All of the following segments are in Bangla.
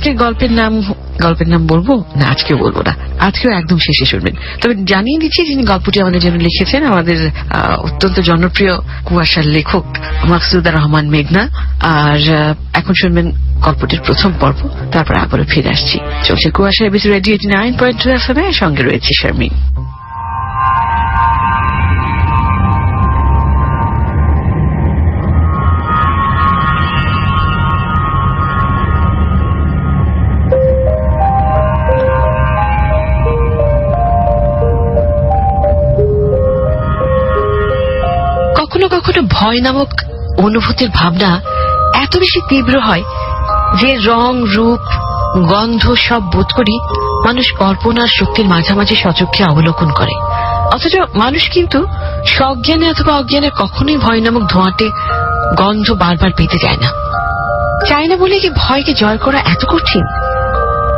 আজকের গল্পের নাম বলবো না, আজকেও বলবো না, আজকেও একদম শেষে শুনবেন। তবে জানিয়ে দিচ্ছি যিনি গল্পটি আমাদের জন্য লিখেছেন, আমাদের অত্যন্ত জনপ্রিয় কুয়াশার লেখক মাকসুদা রহমান মেঘনা। আর এখন শুনবেন গল্পটির প্রথম পর্ব, তারপর আবারও ফিরে আসছি। চলছে কুয়াশা এবিসি রেডিও 89.2 FM এর সঙ্গে রয়েছে শারমিন। কখনো কখনো ভয় নামক অনুভূতির ভাবনা এত বেশি তীব্র হয় যে রং, রূপ, গন্ধ সব বোধ করি মানুষ কল্পনার শক্তির মাঝামাঝি সচক্ষে অবলোকন করে। অথচ মানুষ কিন্তু সজ্ঞানে অথবা অজ্ঞানে কখনোই ভয় নামক ধোঁয়াটে গন্ধ বারবার পেতে যায় না। চায় না বলে কি ভয়কে জয় করা এত কঠিন?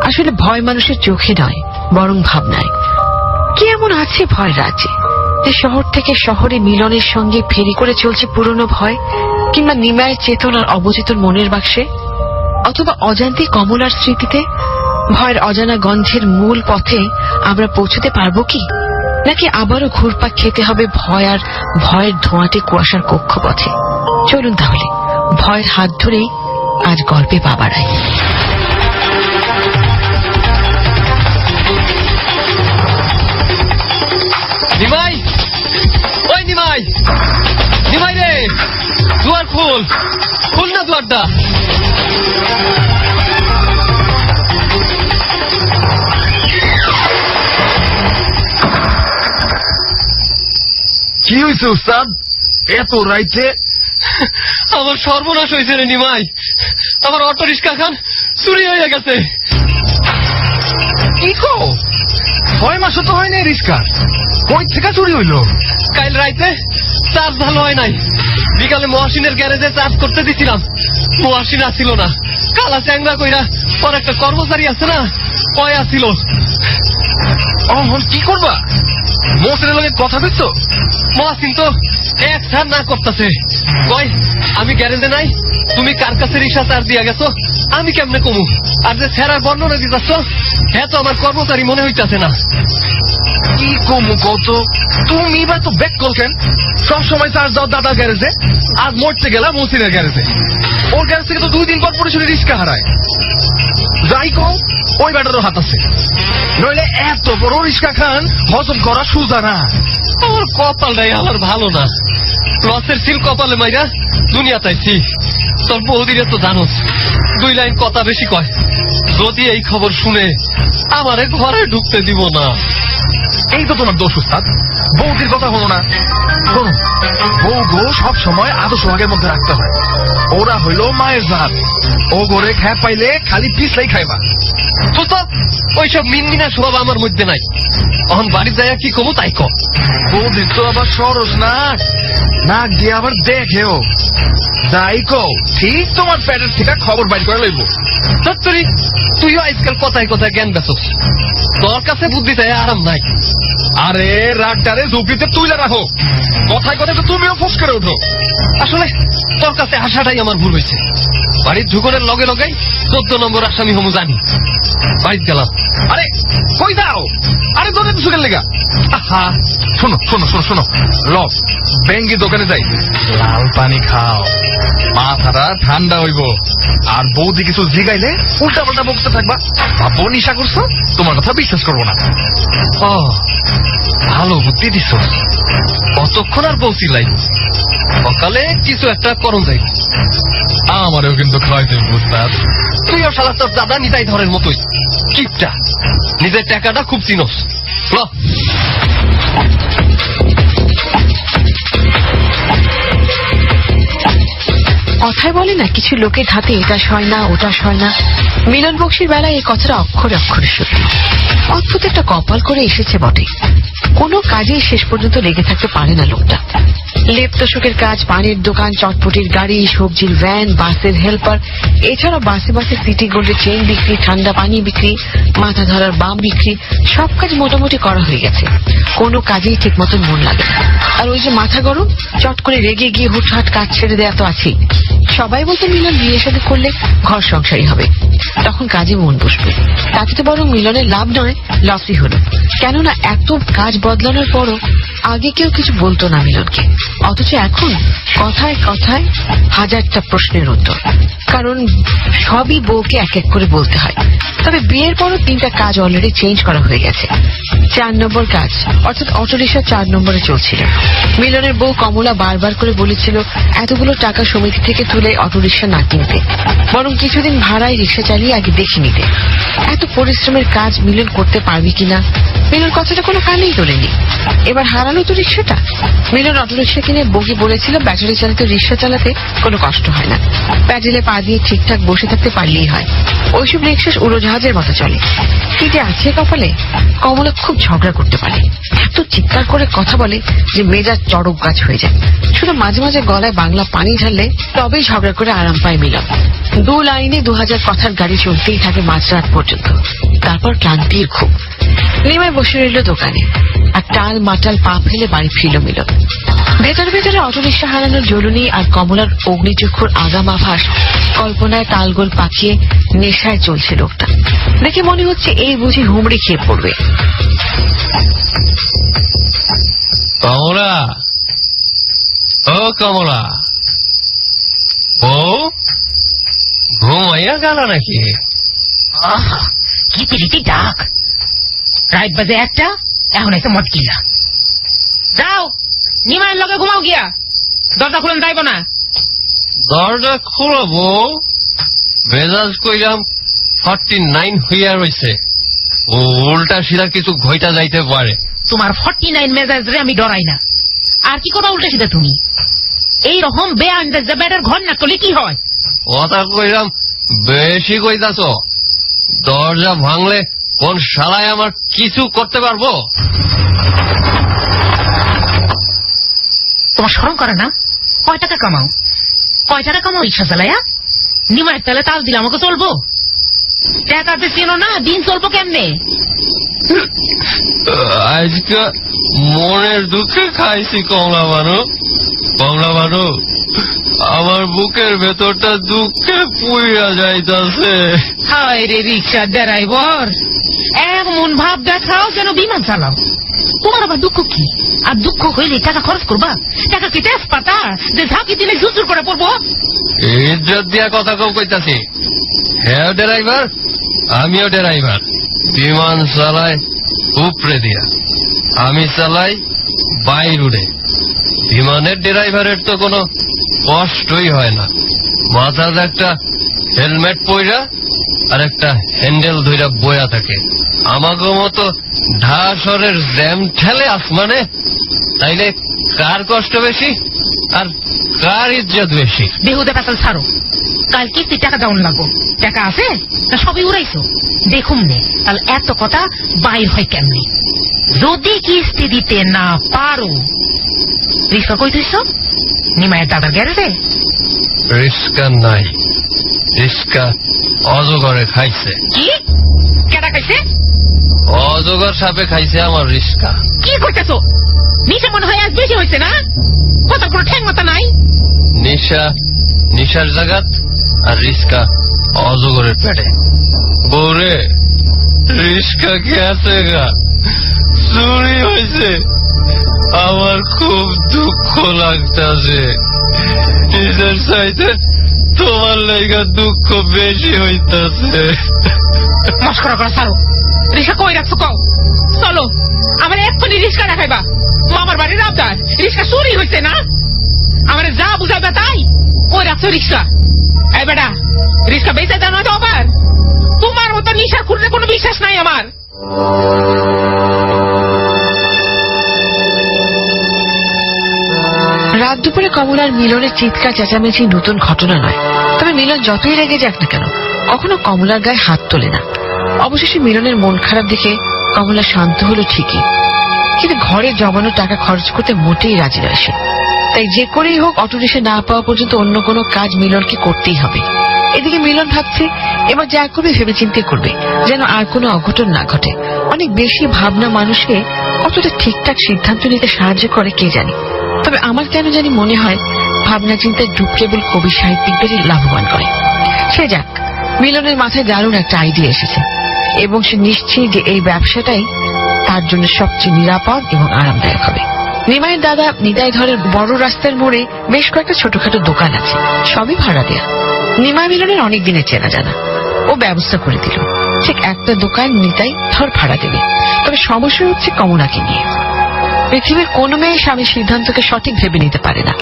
আসলে ভয় মানুষের চোখে নয়, বরং ভাবনায়। কি এমন আছে ভয় রাজ্যে যে শহর থেকে শহরে মিলনের সঙ্গে ফেরি করে চলছে পুরনো ভয়, কিংবা নিমায়ের চেতনার অবচেতন মনের বাক্সে, অথবা অজান্তে কমলার স্মৃতিতে? ভয়ের অজানা গন্ধের মূল পথে আমরা পৌঁছতে পারবো কি, নাকি আবারও ঘুরপাক খেতে হবে ভয় আর ভয়ের ধোঁয়াটে কুয়াশার কক্ষপথে? চলুন তাহলে ভয়ের হাত ধরেই আজ গল্পে পা বাড়াই। নিমাই, ওই নিমাই, নিমাই রে, দুয়ার খুল, খুল না দুয়ারটা। কি হয়েছে উস্তাদ, এত রাইতে? আমার সর্বনাশ হয়েছে রে নিমাই, আমার অটো রিক্সা খান চুরি হয়ে গেছে। কি কো? 6 মাসও তো হয়নি রিক্সা, কই থেকে চুরি হইল? কাল রাইতে চার্জ ভালো হয় নাই, বিকালে মহাসিনের গ্যারেজে চার্জ করতে দিছিলাম, মহাসিন আসছিল না। কালা চ্যাংরা কইরা ওর একটা কর্মচারী আছে না, কয় আসছিল। কি করবা? মহসিনের লগে কথা দিচ্ছো? মহাসিন তো এক ছাড় না করতেছে, কয় আমি গ্যারেজে নাই, তুমি কার কাছে রিক্সা চার্জ দিয়া গেছো, আমি কেমনে কমু? আর যে ছেড়ার বর্ণনা দিতেছ, হ্যাঁ তো আমার কর্মচারী মনে হইতাছে না। কি কমু কত? তুমি এবার তো ব্যাক কল কেন? সবসময় চার্জ দাও দাদা গ্যারেজে, আজ মরতে গেলাম মহসিনের গ্যারেজে। ওর গ্যারেজ থেকে তো 2 দিন পর পরিশোধে রিক্সা হারায়। যাই কও, ওই ব্যাটারও হাত আছে, নইলে এত বড় রিক্সা খান হজম করা সুজা না। আমার কপালটাই আমার ভালো না, লসের সিল কপালে মাইরা দুনিয়া তাইছি। তোর বৌদিরে তো জানোস, 2 লাইন কথা বেশি কয়, যদি এই খবর শুনে আমারে ঘরে ঢুকতে দিব না। এই তো তোমার দোষ উস্তাদ, বৌদির কথা হলো না। বউ গো সব সময় আদর্শ ভাগের মধ্যে রাখতে হয়। ওরা হইল মায়ের জাত, ও ঘরে খায় পাইলে খালি পিছলাই খাইবা। তো ওইসব মিনমিনা স্বভাব আমার মধ্যে নাই। এখন বাড়ি যায় কি কমু তাই কম। বৌদির তো আবার সরস নাক, নাক দিয়ে আবার দেখেও। যাই কও, ঠিক তোমার পেটের থেকে খবর বাইর করে লইব। সত্যি তুইও আজকাল কথায় কথায় জ্ঞান বেচস, তোর কাছে বুদ্ধি চাই আরাম নাই। আরে রাগটারে ঝুপড়িতে তুইলে রাখো, কথায় কথায় তো তুমিও ফোস করে ওঠো। আসলে তোর কাছে আসাটাই আমার ভুল হয়েছে। বাড়ির ঢুকনের লগে লগেই 14 নম্বর আসামি হমু জানি। বাড়িতে গেলাম। আরে কই যাও? আরে তোদের সুখের লেগা। আহা, শোনো শোনো শোনো শোনো, লব বেঙ্গি দোকানে যাই, লাল পানি খাও, মাথাটা ঠান্ডা হইব। আর বৌদি কিছু জিগাইলে উল্টা পাল্টা বকতে থাকবা, ভাববো নিশা করছো, তোমার কথা বিশ্বাস করবো না। ও ভালো বুদ্ধি দিস, কতক্ষণ আর পৌঁছিলাই, সকালে কিছু একটা করণ যাই। আমারও কিন্তু খাওয়াইতে বুঝতাম। তুইও শালা তোর দাদা নিতাই ধরের মতোই কিপটা, নিজের টাকাটা খুব চিনস। কথায় বলে না, কিছু লোকের হাতে এটা সয় না ওটা সয় না। মিলন বক্সির বেলায় এই কথাটা অক্ষরে অক্ষরে সত্যি। অদ্ভুত একটা কপাল করে এসেছে বটে, কোনো কাজেই শেষ পর্যন্ত লেগে থাকতে পারে না লোকটা। লেপ তোষকের কাজ, পানির দোকান, চটপটির গাড়ি, সবজির ভ্যান, বাসের হেল্পার, এছাড়াও বাসে বাসে সিটি গোল্ডের চেইন বিক্রি, ঠান্ডা পানি বিক্রি, মাথা ধরার বাম বিক্রি, সব কাজ মোটামুটি করা হয়ে গেছে। কোনো কাজেই ঠিক মতন মন লাগে না। আর ওই যে মাথা গরম, চট করে রেগে গিয়ে হুটহাট কাজ ছেড়ে দেওয়া তো আছেই। সবাই বলতে মিলন বিয়ে শাদী করলে ঘর সংসারই হবে, তখন কাজে মন বসবে। তাতে তো বরং মিলনের লাভ নয়, লসই হলো। কেননা এত কাজ বদলানোর পরও আগে কেউ কিছু বলতো না মিলনকে, অথচ এখন কথায় কথায় হাজারটা প্রশ্নের উত্তর। কারণ সবই বউকে এক এক করে বলতে হয়। তবে বিয়ের পরও 3টা কাজ অলরেডি চেঞ্জ করা হয়ে গেছে। 4 নম্বর কাজ, অর্থাৎ অটোরিকশা 4 নম্বরে চলছিল। মিলনের বউ কমলা বারবার করে বলেছিল এতগুলো টাকা সমিতি থেকে তুলে অটোরিকশা না কিনতে, বরং কিছুদিন ভাড়ায় রিক্সা চালিয়ে আগে দেখে নিতে। এত পরিশ্রমের কাজ মিলন করতে পারবি কিনা, মিলন কথাটা কোনো কানেই তোলেনি। এবার হারালো তো রিক্সাটা। মিলন অটোরিকশা কিনে বউকে বলেছিল ব্যাটারি চালিত রিক্সা চালাতে কোনো কষ্ট হয় না, প্যাডেলে পা দিয়ে ঠিকঠাক বসে থাকতে পারলেই হয়। ওইসব রিক্সা উড়োজাহাজের মতো চলে। কি যে আছে কপালে, কমলা খুব ঝগড়া করতে পারে। এত চিৎকার করে কথা বলে যে মেজাজ চড়ক গাছ হয়ে যায়। শুধু মাঝে মাঝে গলায় বাংলা পানি ঢাললে তবেই ঝগড়া করে আরাম পায় মিলন। 2 লাইনে 2000 কথার গাড়ি চলতেই থাকে মাঝরাত পর্যন্ত। তারপর ক্লান্তির খুব। নিমাই বসে রইল দোকানে, আর টাল মাটাল পা ফেলে বাড়ি ফিরল মিলন। ভেতরে ভেতরে অটোরিকশা হারানোর জ্বলুনি আর কমলার অগ্নিচক্ষুর আগাম আভাস কল্পনায় তালগোল পাকিয়ে নেশায় চলছে লোকটা। দেখে মনে হচ্ছে এই বুঝি হুমড়ি খেয়ে পড়বে। কমলা, ও কমলা, ও ঘুমাইয়া গেল নাকি? কি পিলিতি ডাক, রাত বাজে 1টা, এখন এসে মদ কিলা। যাও নিমায়ের লগে ঘুমাও গিয়া, দরজা খুলেন যাইব না। দরজা খুলবো, মেজাজ কইলাম 49 হইয়া রয়েছে, ও উল্টা সিধা কিছু ঘইটা যাইতে পারে। তোমার 49 মেজাজ রে আমি ডরাই না। আর কি করবা উল্টা সিধা তুমি? এই রকম বেআন্দাজ বেটার ঘর না করলে কি হয়? কথা কইলাম বেশি কইতাছ। দরজা ভাঙলে কোন শালায় আমার কিছু করতে পারবো? তোমার শরম করে না? কয় টাকা কামাও, কয় টাকা কামাও রিক্সা চালাইয়া? নিমায়ের তালে তাল দিলে আমাকে চলবো? টাকাতে চেনো না, দিন চলবো কেমনে? আজকে মনের দুঃখে খাইছি কমলা বানু। কমলা বানু, আমার বুকের ভেতরটা দুঃখে পুইয়া যাইতাছে। হায় রে রিক্সা ড্রাইভার, এমন ভাব দেখাও যেন বিমান চালাও। তোমার আবার দুঃখ কি? আর দুঃখ হইলে টাকা খরচ করবা? টাকা কি তেজপাতা যে ঝাঁকি দিলে ঝুরঝুর করে পড়বো? ইজ্জত দিয়া কথা কম কইতাছি। হ্যাঁ ড্রাইভার, আমিও ড্রাইভার। বিমান চালাই উপরে দিয়া, আমি চালাই বাইর উড়ে। বিমানের ড্রাইভারের তো কোনো কষ্টই হয় না। মাথার একটা হেলমেট পইরা আর একটা হ্যান্ডেল ধইরা বয়া থাকে। আমাকে মতো ঢাসরের জ্যাম ঠেলে আসমানে, তাইলে কার কষ্ট বেশি আর কার ইজ্জত বেশি? বেহুদা পেশাল ছাড়ো। কাল কিস্তি টাকা দেওয়ান লাগো। টাকা আছে না সবই উড়াইছো? দেখুন নে তাহলে এত কথা বাইর হয় কেমনি। যদি কিস্তি দিতে না পারো, রিক্সা কই তুইছ? নিমায়ের দাদার গ্যারেজে? রিস্কা নাই, রিস্কা অজগরে খাইছে। কি কেডা খাইছে? অজগর সাপে খাইছে আমার রিস্কা। কি করতেছো? নিশা মনে হয় আজ বেশি হয়েছে না? কথা কোনো ঠ্যাং মাথা নাই। নিশা নিশার জাগাত আর রিস্কা অজগরের পেটে। বৌরে, রিস্কা কি আছে গা? চুরি হয়েছে। আমার খুব দুঃখ লাগতাছে। নিজের চাইতে তোমার লাইগা দুঃখ বেশি হইতাছে। মস্করা করা ছাড়ো। রিক্সা কই রাখছো কও? চলো আমার এক্ষুনি রিক্সা দেখাইবা। মামার বাড়ির আবদার, রিক্সা চুরি হয়েছে না? আমার যা বুঝাইবা তাই। কই রাখছো রিক্সা? এই বেটা, রিক্সা বেঁচে দেওয়া নয় তো আবার? তোমার মতো নিশার খুঁড়ে কোনো বিশ্বাস নাই আমার। রাত দুপুরে কমলার মিলনের চিৎকার চেঁচামেচি নতুন ঘটনা নয়। তবে মিলন যতই রেগে যাক না কেন, কখনো কমলার গায়ে হাত তোলে না। অবশেষে মিলনের মন খারাপ দেখে কমলা শান্ত হলো ঠিকই, কিন্তু ঘরে জমানো টাকা খরচ করতে মোটেই রাজি নয় সে। তাই যে করেই হোক অটোরিকশা না পাওয়া পর্যন্ত অন্য কোনো কাজ মিলনকে করতেই হবে। এদিকে মিলন ভাবছে এবার যা করবে ভেবেচিন্তে করবে, যেন আর কোনো অঘটন না ঘটে। অনেক বেশি ভাবনা মানুষকে কতটা ঠিকঠাক সিদ্ধান্ত নিতে সাহায্য করে কে জানে। তবে আমার কেন জানি মনে হয় ভাবনা চিন্তায় ডুব কেবল কবি সাহিত্যিকদেরই লাভবান করে। সে যাক, মিলনের মাথায় দারুণ একটা আইডিয়া এসেছে এবং সে নিশ্চিত যে এই ব্যবসাটাই তার জন্য সবচেয়ে নিরাপদ এবং আরামদায়ক হবে। নিমাইয়ের দাদা নিতাই ঘরের বড় রাস্তার মোড়ে বেশ কয়েকটা ছোটখাটো দোকান আছে, সবই ভাড়া দেয়া। নিমাই মিলনের অনেক দিনের চেনা জানা, ও ব্যবস্থা করে দিল ঠিক একটা দোকান নিতাই ধর ভাড়া দেবে। তবে সমস্যা হচ্ছে কমলাকে নিয়ে। পৃথিবীর কোনো মেয়ে স্বামীর সিদ্ধান্তকে সঠিক ভেবে নিতে পারে না।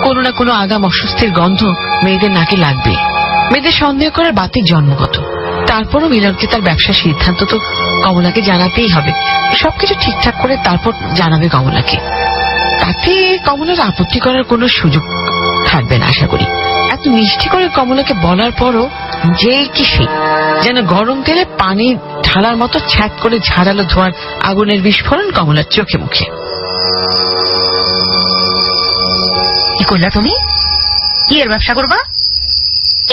কোনো না কোনো আগাম অস্বস্তির গন্ধ মেয়েদের নাকে লাগবে। মেয়েদের সন্দেহ করার বাতিক জন্মগত। তারপরও মিলনকে তার ব্যবসার সিদ্ধান্ত তো কমলাকে জানাতেই হবে। সবকিছু ঠিকঠাক করে তারপর জানাবে কমলাকে। তাতে কমলার আপত্তি করার কোনো সুযোগ থাকবে না আশা করি। এত মিষ্টি করে কমলাকে বলার পরও যে কি সে যেন গরম তেলে পানি ঢালার মতো ছ্যাঁক করে ঝাড়ালো ধোঁয়ার আগুনের বিস্ফোরণ কমলার চোখে মুখে। কি করলা তুমি? কি এর ব্যবসা করবা?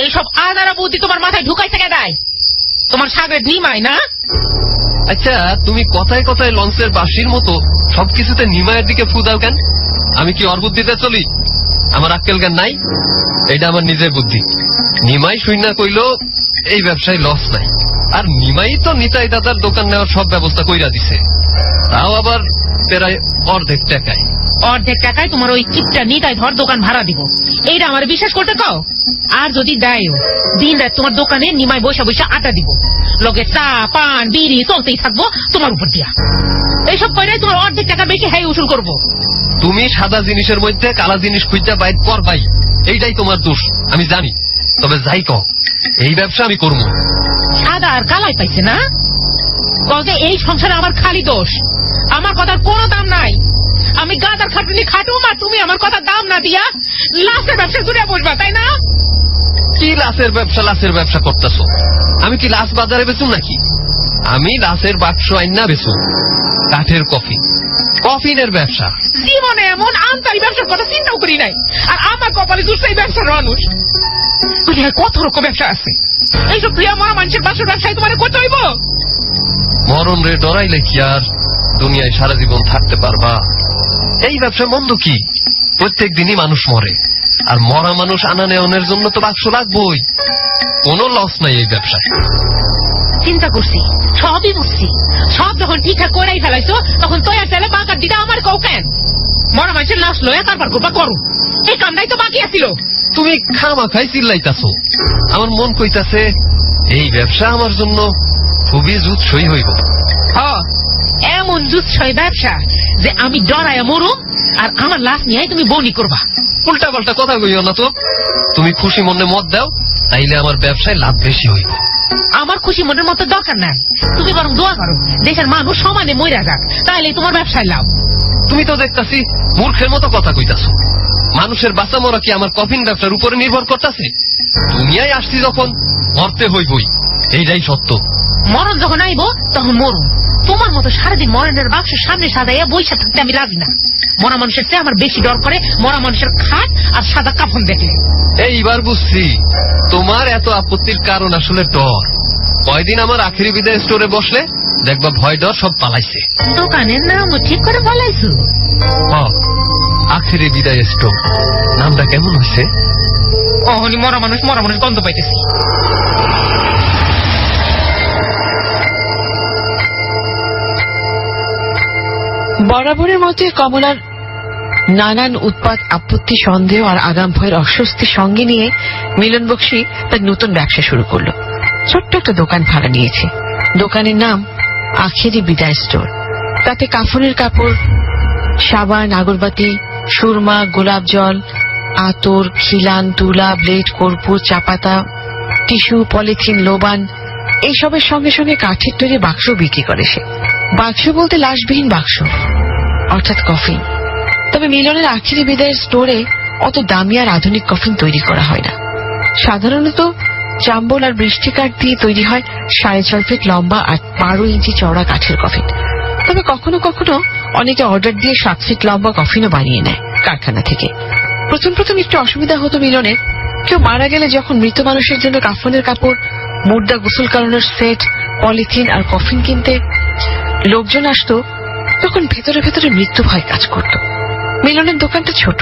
এইসব আদারা বুদ্ধি তোমার মাথায় ঢুকাইছে কে দেয়? তোমার সাগরের নিমাই না? আচ্ছা, তুমি কথায় কথায় লঞ্চের বাঁশির মতো সবকিছুতে নিমায়ের দিকে ফু দাও কেন? আমি কি ওর বুদ্ধিতে চলি? আমার আক্কেল জ্ঞান নাই? এটা আমার নিজের বুদ্ধি। নিমাই শুইনা কইল এই ব্যবসায় লস নাই, আর নিমাই তো নিতাই দাদার দোকান নেওয়ার সব ব্যবস্থা কইরা দিছে, তাও আবার প্রায় অর্ধেক টাকায়। অর্ধেক টাকায় তোমার ওই কিপটা নিতাই ধর দোকান ভাড়া দিব, এইটা আমার বিশ্বাস করতে কাও? আর যদি দেয়ও, দিন রাত তোমার দোকানে নিমাই বসে বসে আটা দিব, লগে চা পান বিড়ি চলতেই থাকবো তোমার উপর দিয়া। এইসব করে তোমার অর্ধেক টাকা বেশি হাই উসুল করবো। তুমি সাদা জিনিসের মধ্যে কালা জিনিস খুঁজতে বাইর করবাই, এইটাই তোমার দোষ আমি জানি। তবে যাই কও, এই ব্যবসা আমি করবো। সাদা আর কালাই পাইছে না? বলতে এই সংসারে আমার খালি দোষ, আমার কথার কোনো দাম নাই। আমি গাদার খাটুনি খাটুম আর তুমি আমার কথার দাম না দিয়া লাশের ব্যবসা জুড়ে বসবা, তাই না? কি লাশের ব্যবসা করতেছ? আমি কি লাশ বাজারে বেচুম নাকি? আমি লাশের বাক্স আইনা বেচুম, কাঠের কফিনের ব্যবসা। জীবনে এমন আন্তরিক ব্যবসার কথা চিন্তাও করি নাই, আর আমার কপালে দুটো এই ব্যবসার মানুষ। কত রকম ব্যবসা আছে, এইসব প্রিয়া মরা মানুষের ব্যবসার ব্যবসায় তোমার করতে হইব? মরণ রে ডরাইলে কি আর দুনিয়ায় সারা জীবন থাকতে পারবা? এই ব্যবসা মন্দ কি? প্রত্যেক দিনই মানুষ মরে, আর মরা মানুষ আনা নেওয়ার জন্য তো বাক্স লাগবেই। কোনো লস নাই এই ব্যবসায়। চিন্তা করছি, সবই বুঝছি। সব যখন ঠিকঠাক করেই ফেলাইছো, তখন তৈয়ার চালে বাঁকার দিটা আমার কও কেন? মরা মানুষের লাশ লয়ে কারবার করবা করো, এই কামটাই তো বাকি আছিল। তুমি খামাখাই চিল্লাইতাছো। আমার মন কইতাছে এই ব্যবসা আমার জন্য খুবই জুৎসই হইব। এমন জুৎসই ব্যবসা যে আমি ডরায়া মরুম, আর আমার লাশ নিয়ে তুমি বনি করবা। উল্টা পাল্টা কথা কইও না তো। তুমি খুশি মনে মত দাও, তাইলে আমার ব্যবসায় লাভ বেশি হইব। আমার খুশি মনের মতো দরকার নাই, তুমি বরং দোয়া করো দেশের মানুষ সমানে মইরা যাক, তাইলে তোমার ব্যবসায় লাভ। তুমি তো দেখতাছি মূর্খের মতো কথা কইতাছো। মানুষের বাঁচা মরা কি আমার কফিন ব্যবসার উপরে নির্ভর করতেছে? দুনিয়ায় আসছি যখন মরতে হইবই, এইটাই সত্য। মরণ যখন আইব তখন মরুন। তোমার মতো সারাদিন মরণের বাক্স সামনে সাজাইয়া বইসা থাকতে আমি রাজি না। মরা মানুষের চেয়ে আমার বেশি ডর করে মরা মানুষের খাট আর সাদা কাফন দেখলে। এইবার বুঝছি তোমার এত আপত্তির কারণ আসলে ডর। কয়দিন আমার আখেরি বিদায় স্টোরে বসলে দেখবা ভয় ডর সব পালাইছে। দোকানের নামও ঠিক করে বলাইছো? আখেরি বিদায় স্টোর নামটা কেমন হয়েছে? অহনি মরা মানুষ গন্ধ পাইতেছি। বরাবরের মধ্যে কমলার নানান উৎপাত আপত্তি সন্দেহ আর আগাম ভয়ের অস্বস্তি সঙ্গে নিয়ে মিলন বক্সী তার নতুন ব্যবসা শুরু করলো। ছোট্ট একটা দোকান ভাড়া নিয়েছে। দোকানের নাম আখেরি বিদায় স্টোর। তাতে কাফনের কাপড়, সাবান, আগরবাতি, সুরমা, গোলাপ জল, আতর, খিলান, তুলা, ব্লেড, কর্পূর, চাপাতা, টিস্যু, পলিথিন, লোবান এইসবের সঙ্গে সঙ্গে কাঠের তৈরি বাক্স বিক্রি করে সে। বাক্স বলতে লাশবিহীন বাক্স, অর্থাৎ কফিন। তবে মিলনের আখেরি বিদায়ের স্টোরে অত দামি আর আধুনিক কফিন তৈরি করা হয় না। সাধারণত চাম্বল আর বৃষ্টিকাঠ দিয়ে তৈরি হয় 6.5 ফিট লম্বা আর 12 ইঞ্চি চওড়া কাঠের কফিন। তবে কখনো কখনো অনেকে অর্ডার দিয়ে 7 ফিট লম্বা কফিনও বানিয়ে নেয়। কারখানা থেকে। প্রথম প্রথম একটু অসুবিধা হতো মিলনের। কেউ মারা গেলে যখন মৃত মানুষের জন্য কাফনের কাপড়, মুর্দা গোসল করানোর সেট, পলিথিন আর কফিন কিনতে লোকজন আসতো, তখন ভেতরে ভেতরে মৃত্যু ভয় কাজ করত। মিলনের দোকানটা ছোট,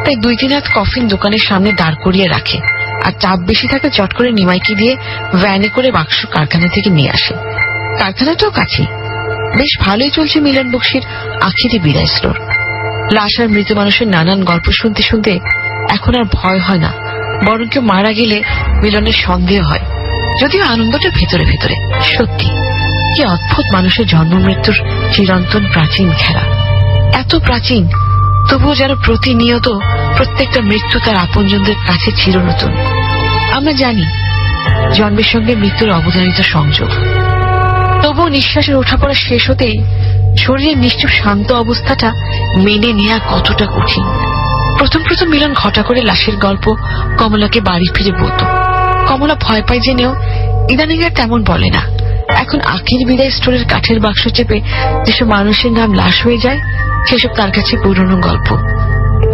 তাই 2-3 হাত কফিন দোকানের সামনে দাঁড় করিয়ে রাখে, আর চাপ বেশি থাকে চট করে নিমাইকে দিয়ে ভ্যানে করে বাক্স কারখানা থেকে নিয়ে আসে। কারখানাটাও কাছে। বেশ ভালোই চলছে মিলন বক্সির আখেরি বিদায় স্টোর। লাশ আর মৃত মানুষের নানান গল্প শুনতে শুনতে এখন আর ভয় হয় না, বরং কেউ মারা গেলে মিলনের সন্দেহ হয়। যদিও আনন্দটা ভেতরে ভেতরে। সত্যি কি অদ্ভুত মানুষের জন্ম মৃত্যুর চিরন্তন প্রাচীন খেলা। এত প্রাচীন, তবুও যেন প্রতিনিয়ত প্রত্যেকটা মৃত্যু তার আপনজনদের কাছে চিরনতুন। আমরা জানি জন্মের সঙ্গে মৃত্যুর অবধারিত সংযোগ, তবুও নিঃশ্বাসের ওঠাপড়া শেষ হতেই শরীরের নিশ্চুপ শান্ত অবস্থাটা মেনে নেওয়া কতটা কঠিন। প্রথম প্রথম মিলন ঘটা করে লাশের গল্প কমলাকে বাড়ি ফিরে বলতো। কমলা ভয় পায় জেনেও ইদানিং আর তেমন বলে না। এখন আখের বিদায় স্টোরের কাঠের বাক্স চেপে যেসব মানুষের নাম লাশ হয়ে যায়, সেসব তার কাছে পুরনো গল্প।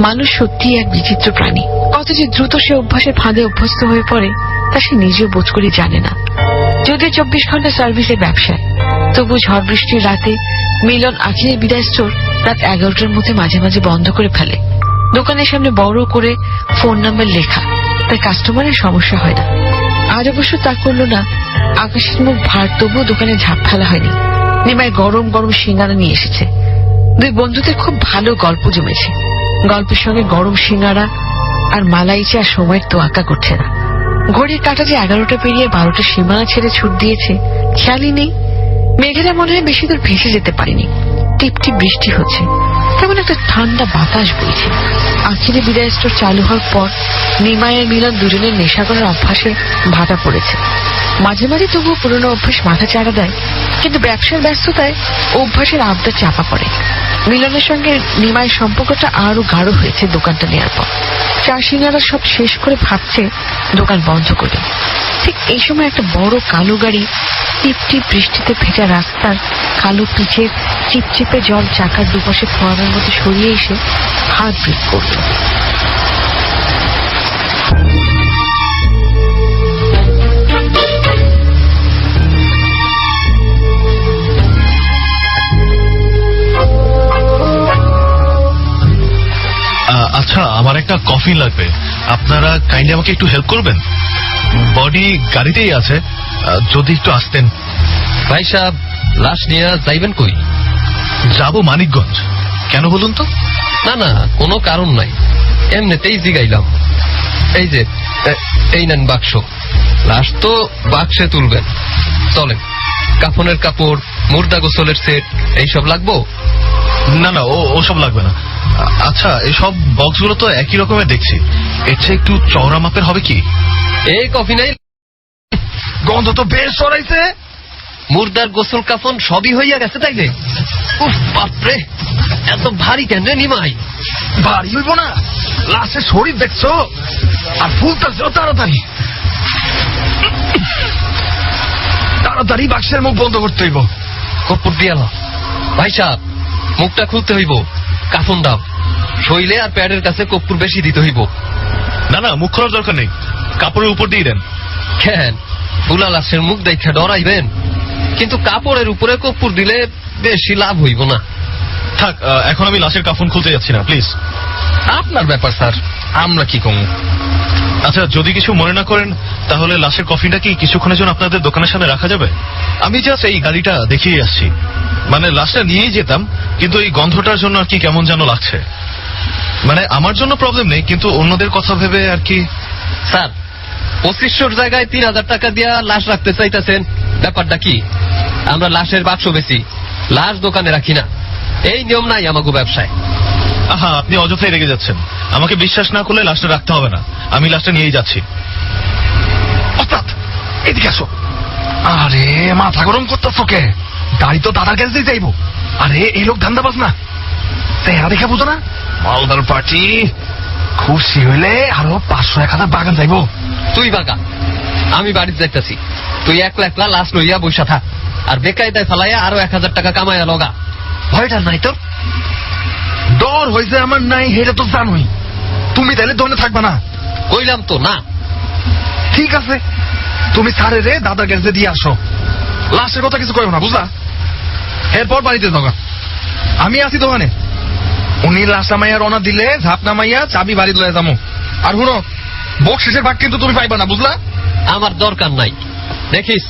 মানুষ সত্যি এক বিচিত্র প্রাণী। কত যে দ্রুত সে অভ্যাসের ফাঁদে অভ্যস্ত হয়ে পড়ে তা সে নিজেও বোধ করে জানে না। যদিও 24 ঘন্টা সার্ভিসের ব্যবসায়, তবু ঝড় বৃষ্টির রাতে মিলন আখের বিদায় স্টোর রাত 11টার মধ্যে মাঝে মাঝে বন্ধ করে ফেলে। দোকানের সামনে বড় করে ফোন নাম্বার লেখা, তাই কাস্টমারের সমস্যা হয় না। আজ অবশ্য তা করল না। আকাশের মুখ ভার, তবুও দোকানে ঝাঁপ ফেলা হয়নি। নিমাই গরম গরম সিঙ্গারা নিয়ে এসেছে। দুই বন্ধুদের খুব ভালো গল্প জমেছে। গল্পের সঙ্গে গরম সিঙ্গারা আর মালাই চা সময়ের তোয়াক্কা করছে না। ঘড়ির কাঁটা যে 11টা পেরিয়ে 12টা সীমানা ছেড়ে ছুট দিয়েছে খেয়ালই নেই। মেঘেরা মনে হয় বেশি দূর ভেসে যেতে পারেনি। টিপটিপ বৃষ্টি হচ্ছে, কেমন একটা ঠান্ডা বাতাস বইছে। আখেরি বিদায় স্টোর চালু হওয়ার পর নিমাই আর মিলন দুজনের নেশা করার অভ্যাসে ভাটা পড়েছে। মাঝে মাঝে তবুও পুরনো অভ্যাস মাথা চাড়া দেয়, কিন্তু ব্যবসার ব্যস্ততায় অভ্যাসের আবদার চাপা পড়ে। মিলনের সঙ্গে নিমাইয়ের সম্পর্কটা আরো গাঢ় হয়েছে দোকানটা নেওয়ার পর। চা সিঙ্গারা সব শেষ করে ভাবছে দোকান বন্ধ করে। ঠিক এই সময় একটা বড় কালো গাড়ি টিপ টিপ বৃষ্টিতে ভেজা রাস্তার কালো পিচের চিপচিপে জল চাকার দুপাশে ফোয়ারার মতো সরিয়ে এসে হাত ব্রেক করল। আচ্ছা, আমার একটা কফি লাগবে। আপনারা কাইন্ডলি আমাকে একটু হেল্প করবেন? বডি গাড়িতেই আছে, যদি একটু আসতেন। ভাই সাহেব, লাশ নিয়ে যাইবেন কই? যাবো মানিকগঞ্জ। কেন বলুন তো? না না, কোনো কারণ নাই, এমনিতেই জিগাইলাম। এই যে এই নেন বাক্স, লাশ তো বাক্সে তুলবেন। চলেন, কাফনের কাপড়, মুর্দা গোসলের সেট এইসব লাগবো? না না, ওসব লাগবে না। আচ্ছা, এইসব বক্সগুলো তো একই রকমের দেখছি, এর চেয়ে একটু চওড়া মাপের হবে কি? এই কফি নাই, গন্ধ তো বেশ সরাইছে। মুর্দার গোসল কাফন সবই হইয়া গেছে তাইলে? উফ বাপরে, এত ভারী কেন রে নিমাই? ভারী হইব না, লাশের শরীর দেখছো, আর ফুলতেছে তাড়াতাড়ি তাড়াতাড়ি বাক্সের মুখ বন্ধ করতে হইব। কর্পূর দিয়াল। ভাই সাহেব, মুখটা খুলতে হইব, কাফন দাও। শৈলে আর প্যাডের কাছে কর্পূর বেশি দিতে হইব। না না, মুখ খোলার দরকার নেই, কাপড়ের উপর দিয়ে দেন। কেন, বুলা লাশের মুখ দেখে ডরাইবেন? কিন্তু কাপড়ের উপরে কর্পূর দিলে বেশি লাভ হইব না। থাক, এখন আমি লাশের কাফন খুলতে যাচ্ছি না, প্লিজ। আপনার ব্যাপার স্যার, আমরা কি কম। আচ্ছা, যদি কিছু মনে না করেন তাহলে লাশের কফিনটা কি কিছুক্ষণের জন্য আপনাদের দোকানের সামনে রাখা যাবে? আমি জাস্ট এই গাড়িটা দেখিয়ে আসছি। মানে লাশটা নিয়েই যেতাম, কিন্তু এই গন্ধটার জন্য আর কি কেমন যেন লাগছে। মানে আমার জন্য প্রবলেম নেই, কিন্তু অন্যদের কথা ভেবে আর কি। স্যার, 2500 জায়গায় 3000 টাকা দিয়া লাশ রাখতে চাইতেছেন, ব্যাপারটা কি? আমরা লাশের বাক্স বেশি, লাশ দোকানে রাখি না, এই নিয়ম নাই আমাকে ব্যবসায়। আহা, আপনি অযথাই রেগে যাচ্ছেন। আমাকে বিশ্বাস না করলে লাশটা রাখতে হবে না, আমি লাশটা নিয়েই যাচ্ছি। অর্থাৎ এদিকে আসো। আরে মাথা গরম করতেছ কে? গাড়ি তো দাদার কাছে যাইব। আরে এই লোক ধান্দাবাজ না, চেহারা দেখে বুঝো না? মালদার পার্টি। খুশি হইলে আরো 500-1000 বাগান যাইব। তুই বাগা, আমি বাড়িতে যাইতেছি। তুই একলা একলা লাশ লইয়া বৈশা থাক, আর বেকায়দায় ফেলাইয়া আরো 1000 টাকা কামাইয়া লগা। ভয়টা নাই তোর? জ্বর হয়েছে আমার নাই, এটা তো জানোই। তুমি তাহলে দোকানে থাকবা না? কইলাম তো না। ঠিক আছে, তুমি স্যারে রে দাদার কাছে দিয়ে আসো, লাশের কথা কিছু কইও না, বুঝলা? এরপর বাড়িতে যাও। আমি আছি দোকানে। উনি লাশ নামাইয়া রওনা দিলে ঝাপ নামাইয়া চাবি বাড়ি লয়ে যাবো। আর শুনো, বকশিসের ভাগ কিন্তু তুমি পাইবা না, বুঝলা? আমার দরকার নাই, দেখিস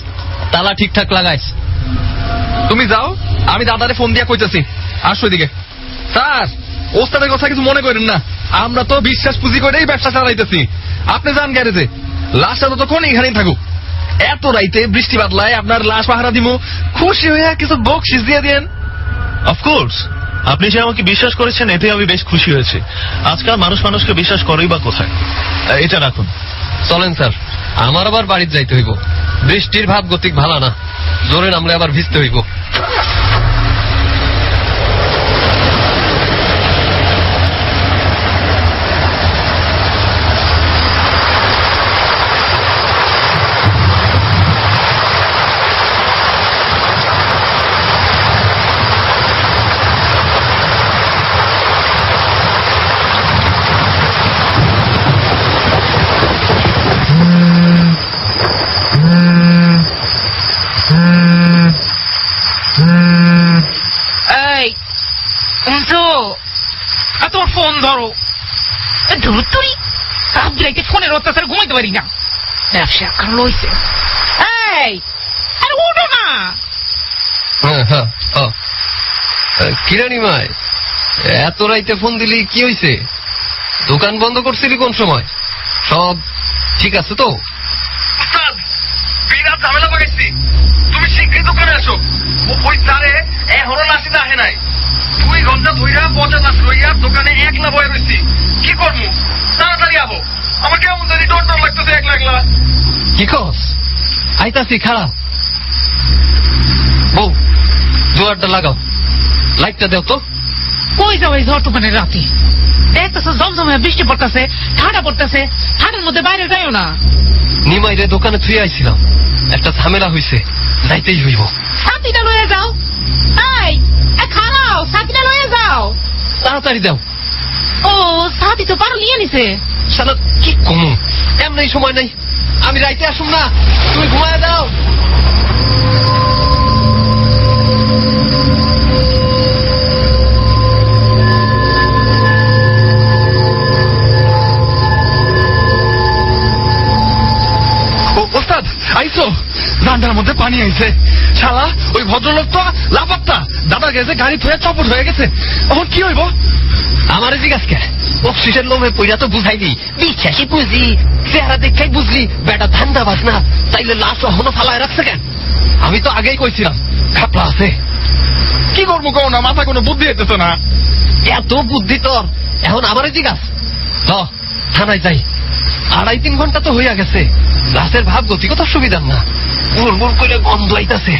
তালা ঠিকঠাক লাগাইস। তুমি যাও, আমি দাদারে ফোন দিয়া কইতেছি আসো এদিকে। স্যার, ওস্তাদের কথা কিছু মনে করেন না, আমরা তো বিশ্বাস পুঁজি করেই ব্যবসা চালাইতেছি। আপনি যান গ্যারেজে, লাশটা ততক্ষণ এখানেই থাকুক। এত রাইতে বৃষ্টি বাদলায় আপনার লাশ পাহারা দিব, খুশি হয়ে কিছু বকশিস দিয়ে দেন। অফকোর্স, আপনি যে আমাকে বিশ্বাস করেছেন এতে আমি বেশ খুশি হয়েছি। আজকাল মানুষ মানুষকে বিশ্বাস করেই বা কোথায়। এটা রাখুন। চলেন স্যার, আমার আবার বাড়িতে যাইতে হইব। বৃষ্টির ভাব গতিক ভালো না, জোরে নামলে আবার ভিজতে হইব। এই শুনছো, তোমার ফোন ধরো। ধরো তুই, রাতে ফোনের অত্যাচার ঘুমাইতে পারি না, ব্যবসা কারণ হয়েছে। এই আরে উঠো না। কিরানি মায়, এত রাইতে ফোন দিলি কি হয়েছে? দোকান বন্ধ করছিলি কোন সময়? সব ঠিক আছে তো? বিরাট ঝামেলা পাকাইছি, তুমি শীঘ্রই দোকানে আসো। ওই স্যারে এখনো লাশিতে আহে নাই। 2 ঘন্টা ধইরা পচা লাশ লইয়া দোকানে একলা বয়ে রয়েছি। কি করবো? তাড়াতাড়ি আবো, আমার কেমন জানি ডর ডর লাগতেছে একলা একলা। কি কস? আইতাছি, খারাপ বউ, জোয়ারটা লাগাও, লাইটটা দেও তো। কই যাও এই ঝড় তুফানের রাতে? দেখতেছো জমজমে বৃষ্টি পড়তেছে, ঠান্ডা পড়তেছে, ঠান্ডার মধ্যে বাইরে যাইও না। নিমাইরে দোকানে থুয়ে আইছিলাম, একটা ঝামেলা হইছে, যাইতেই হইব। ছাতিটা লয়ে যাও। এই খারাও, ছাতিটা লয়ে যাও। তাড়াতাড়ি দাও। ও ছাতি তো পারো নিয়ে নিছে। শালা কি কমু, এমনি সময় নাই, আমি রাইতে আসুম না, তুমি ঘুমায় দাও। ওস্তাদ আইসো, রান্নার মধ্যে পানি আইছে। শালা ওই ভদ্রলোক তো লাপাত্তা, দাদা গেছে গাড়ি থয়ে চপট হয়ে গেছে। এখন কি হইব? আমার জিজ্ঞাসা বকশিসের লোভে পইরা তো বুঝাইলি, বিশ্বাসী বুঝি, চেহারা দেখাই বুঝলি বেটা ধান্দা বাস না, তাইলে লাশ এখনো ফালায় রাখছে কেন? আমি তো আগেই কইছিলাম খাপলা আছে। কি করবো কও না, মাথা কোনো বুদ্ধি হইতেছে না। এত বুদ্ধি তোর, এখন আমারই জিজ্ঞাস। থানায় যাই, 2.5-3 ঘন্টা তো হইয়া গেছে, লাশের ভাব গতি কত সুবিধার না, মুড়মুড় করে গন্ধ আইতাছে।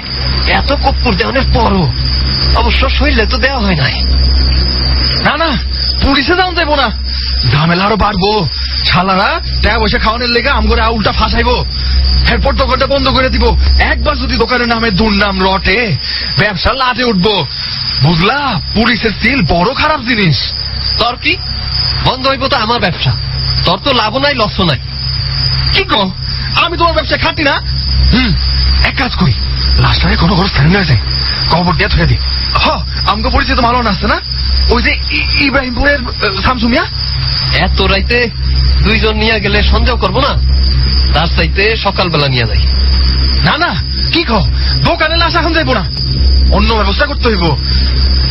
এত কপ্পুর দেওয়ানের পরও অবশ্য শরীরে তো দেওয়া হয় নাই। না না, পুলিশে যাও যাইব না, ঝামেলা আরো বাড়বো। শালারা টাকা পয়সা খাওয়ানোর লেগে আমগরে উল্টা ফাঁসাইবো, এরপর দোকানটা বন্ধ করে দিব। একবার যদি দোকানের নামে দুর্নাম রটে, ব্যবসা লাটে উঠবো, বুঝলা? পুলিশের সিল বড় খারাপ জিনিস। তোর কি বন্ধ হইব? তো আমার ব্যবসা, তোর তো লাভও নাই লসও নাই। কি কো, আমি তোমার ব্যবসা খাটি না? এক কাজ করি, লাস্টারে কোনো ঘর স্থানীয় হয়ে যায়, কবর দিয়ে থুয়ে দিই। আমাকে পরিচিত ভালো না আছে না, ওই যে ইব্রাহিমপুরের শামসুমিয়া। এত রাইতে 2 জন নিয়ে গেলে সন্দেহ করবো না, তার চাইতে সকালবেলা নিয়ে যাই। না না, কি কো, দোকানে লাশ এখন যাইব না, অন্য ব্যবস্থা করতে হইব।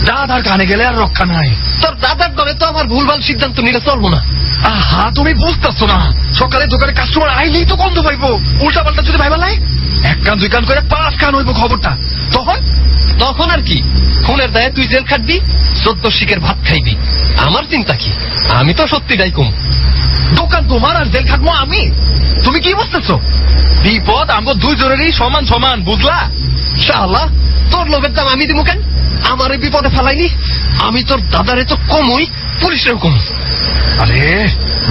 দাদার কানে গেলে আর রক্ষা নাই। তোর দাদার দরে তো আমার ভুলভাল সিদ্ধান্ত নিলে চলবো না। আহা, তুমি বুঝতেছো না, সকালে দোকানে কাস্টমার আইলেই তো গন্ধ পাইবো। উল্টা পাল্টা যদি ভাইবা লাই, 1 কান 2 কান করে 5 কান হইব খবরটা। তখন আর কি, খুনের দায়ে তুই জেল খাটবি, 14 শিকের ভাত খাইবি। আমার চিন্তা কি, আমি তো সত্যিটাই কম। দোকান তোমার আর জেল খাটবো আমি? তুমি কি বুঝতেছো? বিপদ আমগো 2 জনেরই সমান সমান, বুঝলা? শালা তোর লোভের দাম আমি দিব কেন? আমার এই বিপদে ফেলাইনি, আমি তোর দাদারে তো কমই, পুলিশেরও কম। আরে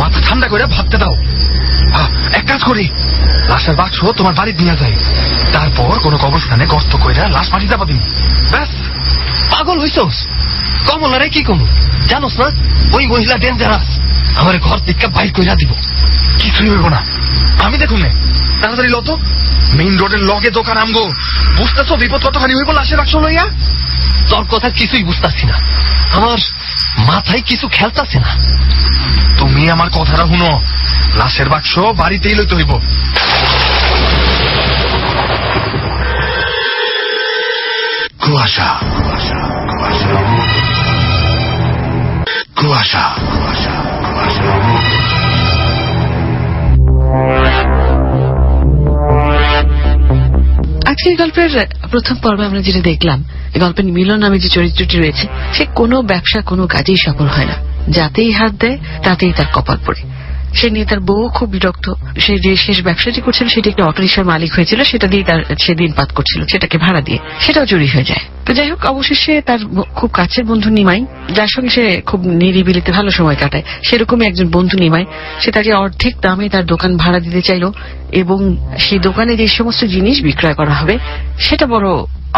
মাথা ঠান্ডা করে ভাবতে দাও। এক কাজ করি, লাশের বাক্স তোমার বাড়ি নিয়ে যাই, তারপর কোন কবরস্থানে গর্ত কইরা লাশ মাটি চাপা দিন, ব্যাস। পাগল হইছস? কমলারে কি কম জানোস না? ওই মহিলা ডেঞ্জারাস, আমার ঘর থেকে বাইর কইরা দিব। কিছুই হইব না, আমি দেখুন নে। তাড়াতাড়ি লত, মেইন রোডের লগে দোকান আমগো। বুঝতেছো বিপদ কতখানি হইব লাশের বাক্স লইয়া? তোর কথা কিছুই বুঝতাছি না, আমার মাথায় কিছু খেলতাছে না। তুমি আমার কথাটা শুনো, লাশের বাক্স বাড়িতেই লইতে হইব। কুয়াশা কুয়াশা কুয়াশা কুয়াশা কুয়াশা কুয়াশা। আজকের গল্পের প্রথম পর্বে আমরা যেটা দেখলাম, গল্পের মিলন নামে যে চরিত্রটি রয়েছে, সে কোনো ব্যবসা কোনো কাজেই সফল হয় না। যাতেই হাত দেয় তাতেই তার কপাল পড়ে। সে নিয়ে তার বউ খুব বিরক্ত। সে যে শেষ ব্যবসাটি করছিল সেটি একটা অটোরিকশার মালিক হয়েছিল, সেটা দিয়ে তার সে দিনপাত করছিল, সেটাকে ভাড়া দিয়ে, সেটাও চুরি হয়ে যায়। তো যাই হোক, অবশেষে তার খুব কাছের বন্ধু নিমাই, যার সঙ্গে সে খুব নিরিবিলিতে ভালো সময় কাটায়, সেরকমই একজন বন্ধু নিমাই, সে তাকে অর্ধেক দামে তার দোকান ভাড়া দিতে চাইল এবং সেই দোকানে যে সমস্ত জিনিস বিক্রয় করা হবে সেটা বড়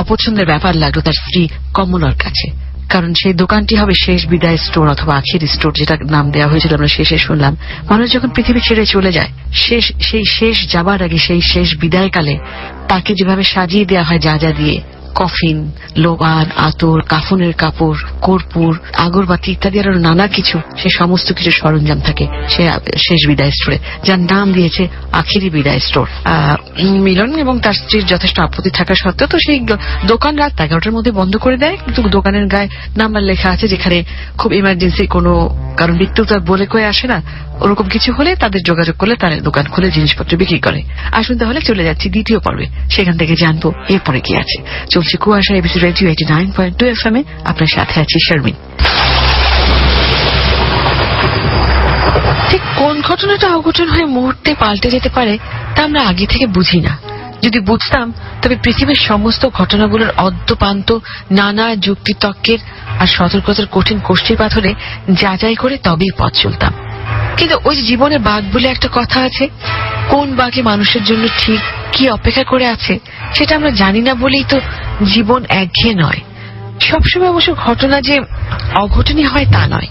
অপছন্দের ব্যাপার লাগলো তার স্ত্রী কমলার কাছে। কারণ সেই দোকানটি হবে শেষ বিদায় স্টোর অথবা আখির স্টোর, যেটা নাম দেওয়া হয়েছিল আমরা শেষে শুনলাম। মানুষ যখন পৃথিবী ছেড়ে চলে যায়, সেই শেষ যাবার আগে, সেই শেষ বিদায়কালে তাকে যেভাবে সাজিয়ে দেওয়া হয় যা যা দিয়ে, কফিন, লোবান, আতর, কাফনের কাপড়, কর্পূর, আগরবাতি ইত্যাদি আরো নানা কিছু, সে সমস্ত কিছু সরঞ্জাম থাকে সে শেষ বিদায় স্টোরে, যার নাম দিয়েছে আখিরি বিদায় স্টোর। মিলন এবং তার স্ত্রীর যথেষ্ট আপত্তি থাকা সত্ত্বেও তো সেই দোকান রাত 11টার মধ্যে বন্ধ করে দেয়, কিন্তু দোকানের গায়ে নাম্বার লেখা আছে যেখানে খুব ইমার্জেন্সি কোনো কারণ মৃত্যু তো বলে কয়ে আসে না, ওরকম কিছু হলে তাদের যোগাযোগ করলে তারা দোকান খুলে জিনিসপত্র বিক্রি করে। আসুন তাহলে চলে যাচ্ছি দ্বিতীয় পর্বে, সেখান থেকে জানবো এরপরে কি আছে। চলছে কুয়াশা, এবিসি রেডিও 89.2 FM এ, আপনার সাথে আছি শারমিন। ঠিক কোন ঘটনাটা অঘটন হয়ে মুহূর্তে পাল্টে যেতে পারে তা আমরা আগে থেকে বুঝি না। যদি বুঝতাম তবে পৃথিবীর সমস্ত ঘটনাগুলোর অদ্যপান্ত নানা যুক্তিতর্কের আর সতর্কতার কঠিন কোষ্ঠীর পাথরে যাচাই করে তবেই পথ চলতাম। কিন্তু ওই জীবনে বাঘ বলে একটা কথা আছে, কোন বাঘে মানুষের জন্য ঠিক কি অপেক্ষা করে আছে সেটা আমরা জানি না বলেই তো জীবন একঘেয়ে নয়। সবসময় অবশ্য ঘটনা যে অঘটনই হয় তা নয়।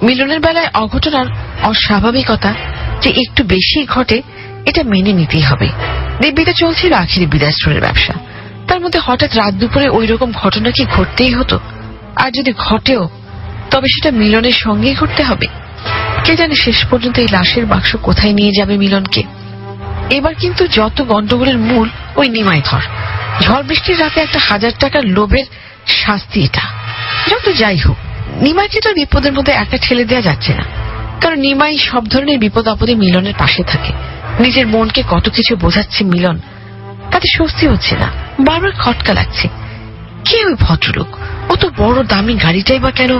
মিলনের বেলায় অঘটন আর অস্বাভাবিকতা যে একটু বেশি ঘটে এটা মেনে নিতেই হবে। দিব্যিতে চলছিল আখিরি বিদায় স্টোরের ব্যবসা, তার মধ্যে হঠাৎ রাত দুপুরে ওই রকম ঘটনা কি ঘটতেই হতো? আর যদি ঘটেও তবে সেটা মিলনের সঙ্গেই ঘটতে হবে। কে জানে শেষ পর্যন্ত এই লাশের বাক্স কোথায় নিয়ে যাবে মিলনকে। এবার কিন্তু যত গন্ডগোলের মূল ওই নিমাই ধর। ঝড় বৃষ্টির রাতে একটা 1000 টাকার লোভের শাস্তি এটা। যত যাই হোক, নিমাইকে তো বিপদের মধ্যে একা ঠেলে দেওয়া যাচ্ছে না, কারণ নিমাই সব ধরনের বিপদ আপদে মিলনের পাশে থাকে। নিজের মনকে কত কিছু বোঝাচ্ছে মিলন, তাতে স্বস্তি হচ্ছে না, বারবার খটকা লাগছে। কে ওই ভদ্রলোক? ও তো বড় দামি গাড়িটাই বা কেন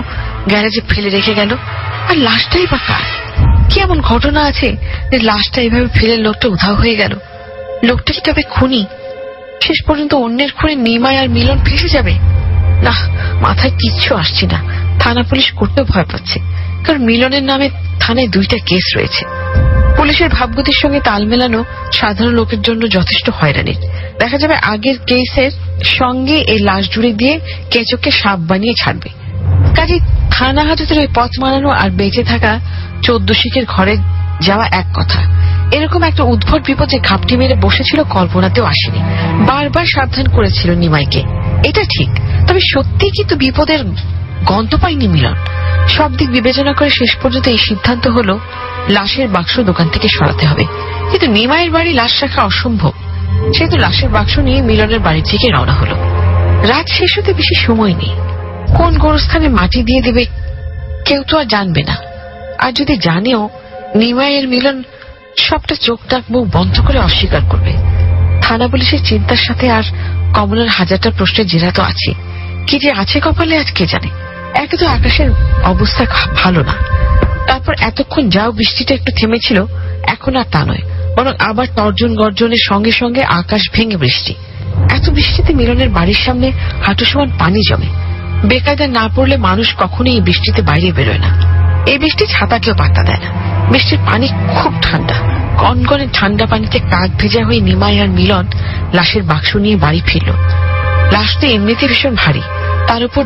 গ্যারেজে ফেলে রেখে গেল? আর লাশটাই বা কার? কি এমন ঘটনা আছে যে লাশটা এভাবে ফেলে লোকটা উধাও হয়ে গেল? লোকটা কি তবে খুনি? শেষ পর্যন্ত অন্যের খুনে নিমাই আর মিলন ফেসে যাবে? না, মাথায় কিচ্ছু আসছে না। থানা পুলিশ করতেও ভয় পাচ্ছে, কারণ মিলনের নামে থানায় 2টা কেস রয়েছে। পুলিশের ভাবগতির সঙ্গে তাল মেলানো সাধারণ লোকের জন্য যথেষ্ট হয়রানির। দেখা যাবে আগের কেসের সঙ্গে এই লাশ জুড়ে দিয়ে কেঁচোকে সাপ বানিয়ে ছাড়বে। কাজে থানা হাজতের ওই পথ মানানো আর বেঁচে থাকা 14 শিখের ঘরে যাওয়া এক কথা। এরকম একটা উদ্ভট বিপদ যে ঘাপটি মেরে বসেছিল কল্পনাতেও আসেনি। বারবার সাবধান করেছিল নিমাইকে, এটা ঠিক। তবে সত্যি কিন্তু বিপদের গন্ধ পায়নি মিলন। সব দিক বিবেচনা করে শেষ পর্যন্ত এই সিদ্ধান্ত হলো লাশের বাক্স দোকান থেকে সরাতে হবে। কিন্তু নিমাইয়ের বাড়ি লাশ রাখা অসম্ভব, সেহেতু লাশের বাক্স নিয়ে মিলনের বাড়ি থেকে রওনা হলো। রাত শেষ হতে বেশি সময় নেই। কোন গোরস্থানে মাটি দিয়ে দেবে কেউ তো আর জানবে না। আর যদি জানেও, নিমাইয়ের মিলন সবটা চোখ ডাক মুখ বন্ধ করে অস্বীকার করবে। থানা পুলিশের চিন্তার সাথে আর কমলার 1000টা প্রশ্নের জেরা তো আছে। কি যে আছে কপালে আজ কে জানে। একে তো আকাশের অবস্থা ভালো না, তারপর এতক্ষণ যাও বৃষ্টিটা একটু থেমেছিল, এখন আর তা নয়, বরং আবার তর্জন গর্জনের সঙ্গে সঙ্গে আকাশ ভেঙে বৃষ্টি। এত বৃষ্টিতে মিলনের বাড়ির সামনে হাঁটু সমান পানি জমে। বেকায়দায় না পড়লে মানুষ কখনোই এই বৃষ্টিতে বাইরে বেরোয় না। এই বৃষ্টি ছাতাকেও পাত্তা দেয় না। বৃষ্টির পানি খুব ঠান্ডা, কনকনে ঠান্ডা পানিতে কাক ভেজা হয়ে নিমাই আর মিলন লাশের বাক্স নিয়ে বাড়ি ফিরল। লাশ তো এমনিতে ভীষণ ভারী, তার উপর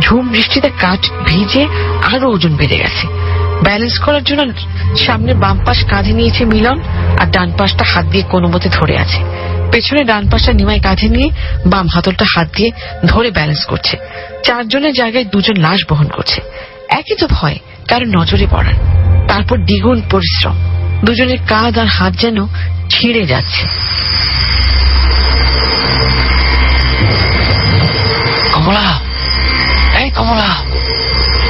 ঝুম বৃষ্টিতে কাঠ ভিজে আরো ওজন বেড়ে গেছে। ব্যালেন্স করার জন্য সামনে বাম পাশ কাঁধে নিয়েছে মিলন, আর ডান পাশটা হাত দিয়ে কোনো মতে ধরে আছে। পেছনে ডান পাশটা নিমাই কাঁধে নিয়ে বাম হাতলটা হাত দিয়ে ধরে ব্যালেন্স করছে। 4 জনের জায়গায় 2 জন লাশ বহন করছে। একই তো ভয়, কারো নজরে পড়ার। তারপর দ্বিগুণ পরিশ্রম, 2 জনের কাঁধ আর হাত যেন ছিঁড়ে যাচ্ছে। কমলা, এই কমলা,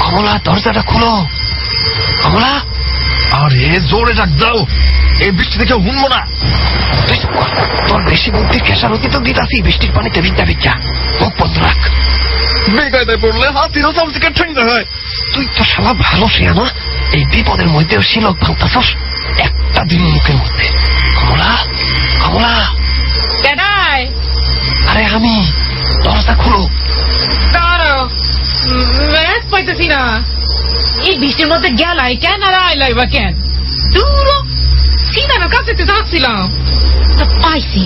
কমলা দরজাটা খুলো। কমলা, আরে জোরে ডাক দাও, এই বৃষ্টি থেকে হুনবো না। তুই চুপ কর। তোর বেশি বুদ্ধি খেসারতি তো দিতাছি বৃষ্টির পানিতে ভিজা ভিজা। মুখ বন্ধ রাখ। বেকায়দায় পড়লে হাতিরও চামচিকে ঠেঙ্গা হয়। তুই তো শালা ভালো শিয়ানা, এই বিপদের মধ্যেও শিলক ভাঙতাছস একটা দিন মুখের মধ্যে। কমলা, কমলা। কেডাই? আরে আমি, দরজা খুলো। দাঁড়াও, ম্যাচ পাইতেছি না। এই বৃষ্টির মধ্যে গেলাই কেন আর আইলাই বা কেন? দূর সিনার কাছে তো যাচ্ছিলাম, তা পাইছি।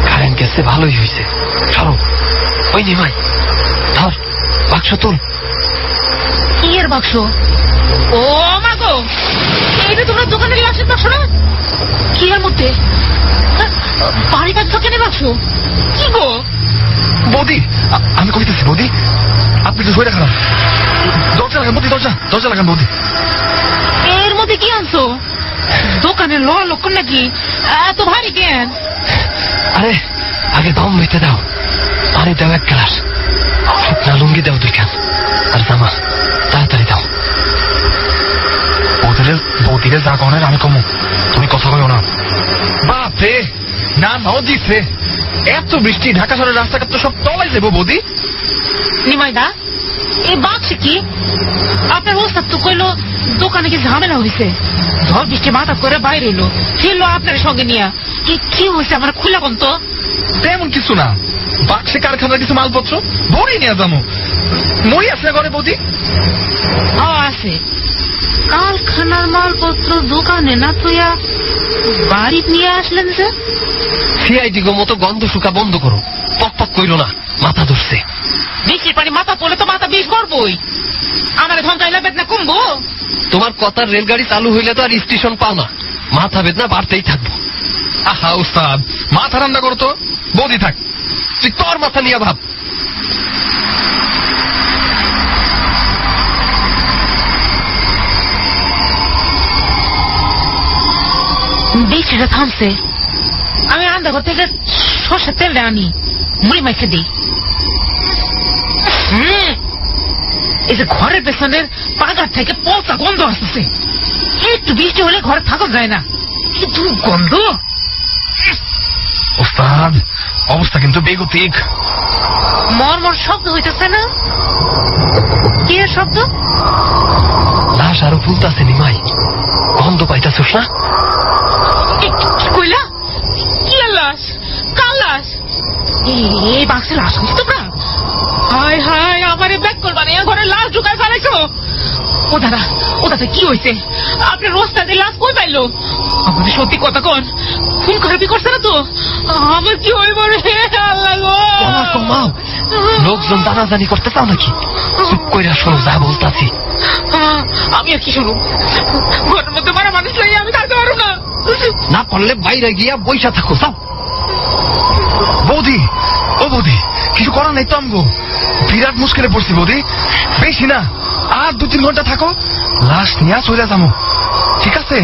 কারেন্ট গেছে, ভালোই হয়েছে। সরো। ওই নিমাই, ধর বাক্স তুল। কি এর বাক্স? ও মা গো, এইটা তোমরা দোকানের লাশের বাক্স না? কি এর মধ্যে? বাড়ি কাজ দোকানের বাক্স? কি গো বৌদি, আমি কইতেছি বৌদি, আপনি তো ধরে রাখান। দরজা লাগান বৌদি, দরজা লাগান বৌদি। এর মধ্যে কি আনছো? দোকানের লোহা লক্ষণ নাকি? এত ভারী কেন? আরে আগে দম নিতে দাও, পানি দাও 1 গ্লাস, শুকনা লুঙ্গি দাও 2 খান, আর জামা তাড়াতাড়ি দাও। বৌদিরে যা কনের আমি কমু, তুমি কথা কইও না। বাপরে, না নাও দিচ্ছে। এত বৃষ্টি, ঢাকা শহরের রাস্তাঘাট তো সব তলাই যাবো বৌদি। নিমাইদা, এই বাক্সে কি? আপনার ওস্তাদ তো কইলো দোকানে কি ঝামেলা হয়েছে, ঝড় বৃষ্টি মাথা করে বাইরে এলো, ফিরলো আপনার সঙ্গে নিয়ে। কি হয়েছে আমার খুলে কোন তো? তেমন কিছু না, বাক্সে কারখানার কিছু মালপত্র ভরে নিয়ে যাবো। মই আছে ঘরে বৌদি? আছে, কারখানার মালপত্র দোকানে না তুইয়া বাড়ি নিয়ে আসলেন যে? সিআইডি গো মতো গন্ধ শুকা বন্ধ করো, পক পক কইলো না, মাথা ধরছে। বৃষ্টির পানি মাথা পড়লে তো মাথা বিষ করবই। আমার ধমকাইলে বেদনা কমবো? তোমার কথার রেলগাড়ি চালু হইলে তো আর স্টেশন পাও না, মাথা বেদনা বাড়তেই থাকবো। আহা উস্তাদ, মাথা রান্না করো তো, বৌদি থাক। তুই তোর মাথা নিয়ে ভাব। বৃষ্টিটা থামছে, আমি রান্নাঘর থেকে সর্ষের তেলটা আনি, মুড়ি মাইখে দিই। এই যে ঘরের পেছনের পাগার থেকে পচা গন্ধ আসতেছে। একটু বৃষ্টি হলে ঘরে থাকা যায় না, কি দুর্গন্ধ। উস্তাদ, অবস্থা কিন্তু বেগতিক। মর্মর শব্দ হইতেছে না? কি এর শব্দ? লাশ আরো ফুলতাছে নিমাই, গন্ধ পাইতাছস না? কি কইলা? কি লাশ? কার লাশ? এই বাক্সে লাশ হয়েছে তোমরা? হায় হায়, আমারে ব্যাক করবানে ঘরে লাশ ঢুকায় ফেলাইছো। ও দাদা কি হয়েছে? আপনার ওস্তাদের লাশ কই পাইলো? আমাদের সত্যি কথা কন, খুন খারাপি করছে না তো? আমার কি হইব রে আল্লাহ গো। কমাও, লোকজন জানাজানি করতে চাও নাকি? চুপ কইরা শোনো যা বলতাছি। আমি আর কি শুনু? ঘরের মধ্যে মারা মানুষ লাগিয়ে আমি থাকতে পারবো না। না পারলে বাইরে গিয়া বইসা থাকো, যাও। বৌদি, ও বৌদি, কিছু করার নাই তো আমগো। বিরাট মুশকিলে পড়ছি বৌদি। বেশি না, আর 2-3 ঘন্টা থাকো, লাশ নিয়ে চলে যাবো, ঠিক আছে?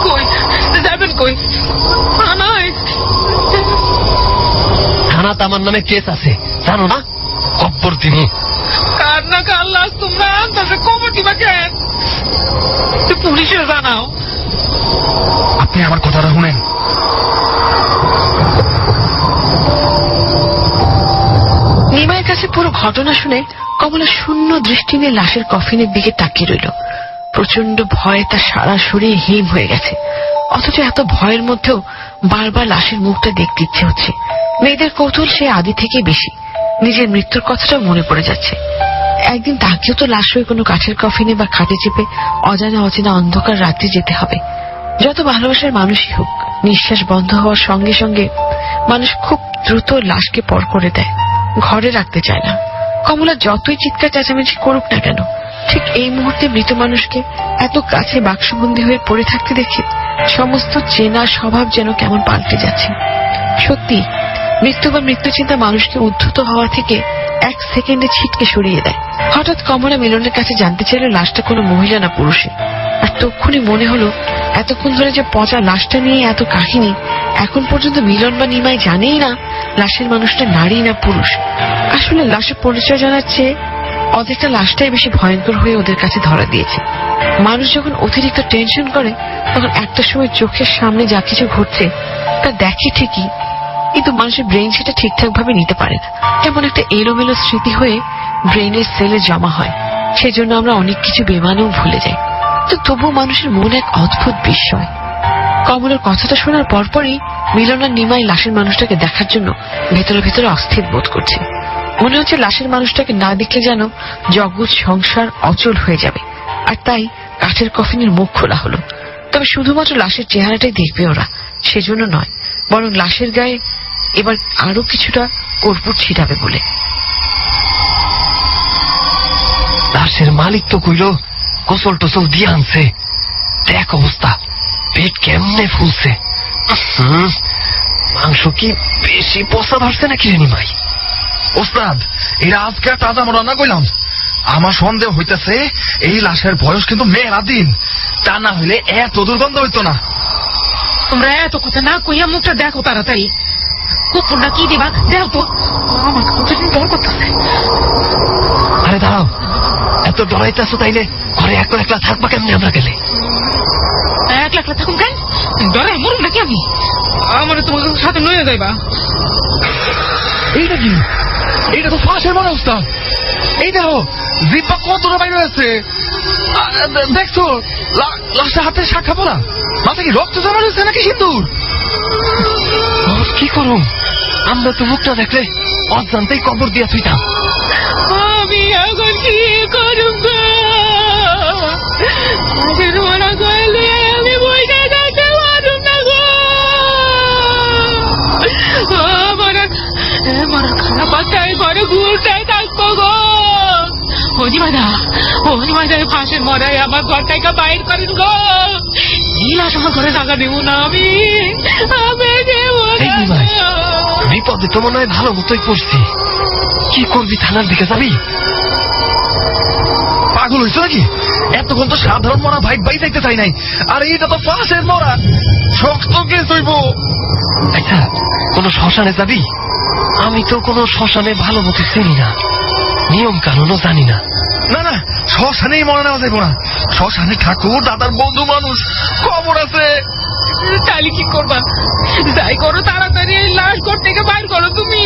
কই যাবেন? কই? থানাতে আমার নামে কেস আছে, জানো না? কব্বর দিমু। কার না কার লাশ তোমরা আন্দাজে খবর দিবা কেন? পুলিশে জানাও। আপনি আমার কথাটা শুনেন। নিমাইয়ের কাছে পুরো ঘটনা শুনে কমলা শূন্য দৃষ্টি নিয়ে লাশের কফিনের দিকে তাকিয়ে রইল। প্রচন্ড ভয়ে তার সারা শরীর হিম হয়ে গেছে, অথচ এত ভয়ের মধ্যেও বারবার লাশের মুখটা দেখতে ইচ্ছে হচ্ছে। মেয়েদের কৌতূহল সে আদি থেকে বেশি, নিজের মৃত্যুর কথাটাও মনে পড়ে যাচ্ছে। একদিন তাকেও তো লাশ হয়ে কোনো কাঠের কফিনে বা খাটে চেপে অজানা অচেনা অন্ধকার রাত্রে যেতে হবে। যত ভালোবাসার মানুষই হোক, নিঃশ্বাস বন্ধ হওয়ার সঙ্গে সঙ্গে মানুষ খুব দ্রুত লাশকে পর করে দেয়, ঘরে রাখতে চায় না। কমলা যতই চিৎকার চেঁচামেচি করুক না কেন, ঠিক এই মুহূর্তে মৃত মানুষকে এত কাছে বাক্সবন্দী হয়ে পড়ে থাকতে দেখে সমস্ত চেনা স্বভাব যেন কেমন পাল্টে যাচ্ছে। সত্যি, মৃত্যু বা মৃত্যু চিন্তা মানুষকে উদ্ধত হওয়া থেকে এক সেকেন্ডে ছিটকে সরিয়ে দেয়। হঠাৎ কমলা মিলনের কাছে জানতে চাইল লাশটা কোনো মহিলা না পুরুষের। আর তক্ষুনি মনে হলো এতক্ষণ ধরে যে পচা লাশটা নিয়ে এত কাহিনী, এখন পর্যন্ত মিলন বা নিমাই জানেই না লাশের মানুষটা নারী না পুরুষ। আসলে লাশের পরিচয় জানার চেয়ে অর্ধেকটা লাশটাই বেশি ভয়ঙ্কর হয়ে ওদের কাছে ধরা দিয়েছে। মানুষ যখন অতিরিক্ত টেনশন করে তখন একটা সময় চোখের সামনে যা কিছু ঘটছে তা দেখে ঠিকই, কিন্তু মানুষের ব্রেন সেটা ঠিকঠাক ভাবে নিতে পারে না। কেমন একটা এলোমেলো স্মৃতি হয়ে ব্রেনের সেলে জমা হয়, সেজন্য আমরা অনেক কিছু বেমানেও ভুলে যাই। তো তবুও মানুষের মন এক অদ্ভুত বিস্ময়। কমলার কথাটা শোনার পরপরই মিলন আর নিমাই লাশের মানুষটাকে দেখার জন্য ভেতরে ভেতরে অস্থির বোধ করছে। মনে হচ্ছে লাশের মানুষটাকে না দেখলে যেন জগৎ সংসার অচল হয়ে যাবে। আর তাই কাঠের কফিনের মুখ খোলা হলো। তবে শুধুমাত্র লাশের চেহারাটাই দেখবে ওরা, সেজন্য নয়, বরং লাশের গায়ে এবার আরো কিছুটা কর্পূর ছিটাবে বলে। লাশের মালিক তো কইল গোসল টোসল দিয়ে আনছে, দেখ অবস্থা, পেট কেমনে ফুলছে। মাংস কি বেশি পচা ধরছে নাকি রে নিমাই? ওস্তাদ, এরা আজকে তাজা রান্না করলাম। আমার সন্দেহ হইতেছে এই লাশের বয়স কিন্তু মেয়েরা দিন, তা না হইলে এত দুর্গন্ধ হইতো না। তোমরা এত কথা না কইয়া মুখটা দেখো তাড়াতাড়ি। কুকুরটা কি দিবা দেও তো, আমার কুকুরটা ডর করতেছে। আরে দাঁড়াও, এত ডরাইতেছো তাইলে ঘরে একলা একলা থাকবা কেমনে আমরা গেলে? একলা একলা থাকুন কেন? ডরে মরুন নাকি আমি? আমার তোমার সাথে নয়ে যাইবা। এইটা কি? এইটা তো ফাঁসের মনে ওস্তাদ। এই দেখো জিব্বা কতটা বাইরে আছে, দেখছো লাশটা হাতে শাখা পড়া, মাথা কি রক্ত জমা রয়েছে নাকি সিন্দুর? কি করুম, আমরা তো মুখটা দেখলে অজান্তেই কবর দিয়া থুইতাম। আমি এখন কি করুম গো? আগের মরা গেলে আমি বইটা যাইতে পারুম না গো। আমার খারাপ বাচ্চায় ঘরে ঘুরটাই থাকবো গো। অনিমাদা ফাঁসের মরাই আমার ঘরটাকে বাইর করেন গো। নীলাস আমার ঘরে টাকা দেবো না আমি দেবো না। বিপদে তো মনে হয় ভালো মতোই পড়ছি, কি করবি? থানার দিকে যাবি? পাগল হইছো নাকি? এতক্ষণ তো সাধারণ মরা ভাই বাই দেখতে চাই নাই, আর এইটা তো ফাঁসের মরা, শক্ত কেস হইব। আচ্ছা, কোন শ্মশানে যাবি? আমি তো কোন শ্মশানে ভালো মতো চিনি না, নিয়ম কানুনও জানি না। না না, শ্মশানেই মনে নেওয়া যাইব না। শ্মশানে ঠাকুর দাদার বন্ধু মানুষ, খবর আছে। তাহলে কি করবা? যাই করো তাড়াতাড়ি এই লাশ ঘর থেকে বাইর করো তুমি।